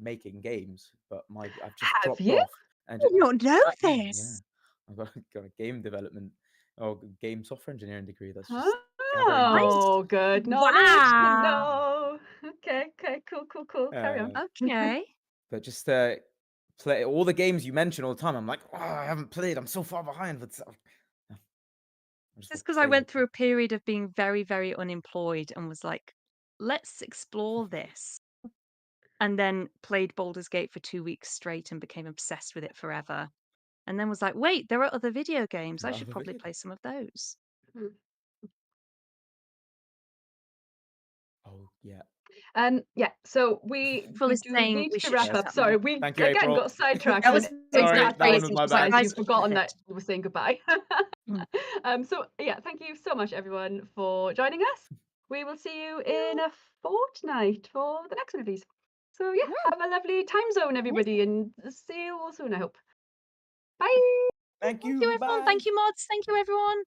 making games, but I've just Have dropped you? off and I did not know yeah, this. I've got a game development or game software engineering degree that's just gathering dust. Oh, good knowledge to know. Okay, cool. Carry on. Okay. But just play all the games you mention all the time. I'm like, oh, I haven't played. I'm so far behind. But It's because I went through a period of being very, very unemployed and was like, let's explore this. And then played Baldur's Gate for 2 weeks straight and became obsessed with it forever. And then was like, wait, there are other video games. I should probably play some of those. Oh yeah. Yeah, so we Phil is do saying need we to should wrap shut up. up Sorry, now. we Thank you, again April. got sidetracked. That was and Sorry, exactly that one was it. my She was like, bad. I you've forgotten love that it. we were saying goodbye. So yeah, thank you so much everyone for joining us. We will see you in a fortnight for the next one of these. So yeah, have a lovely time zone, everybody, and see you all soon, I hope. Bye. Thank Thank you, everyone. Thank you, mods. Thank you, everyone.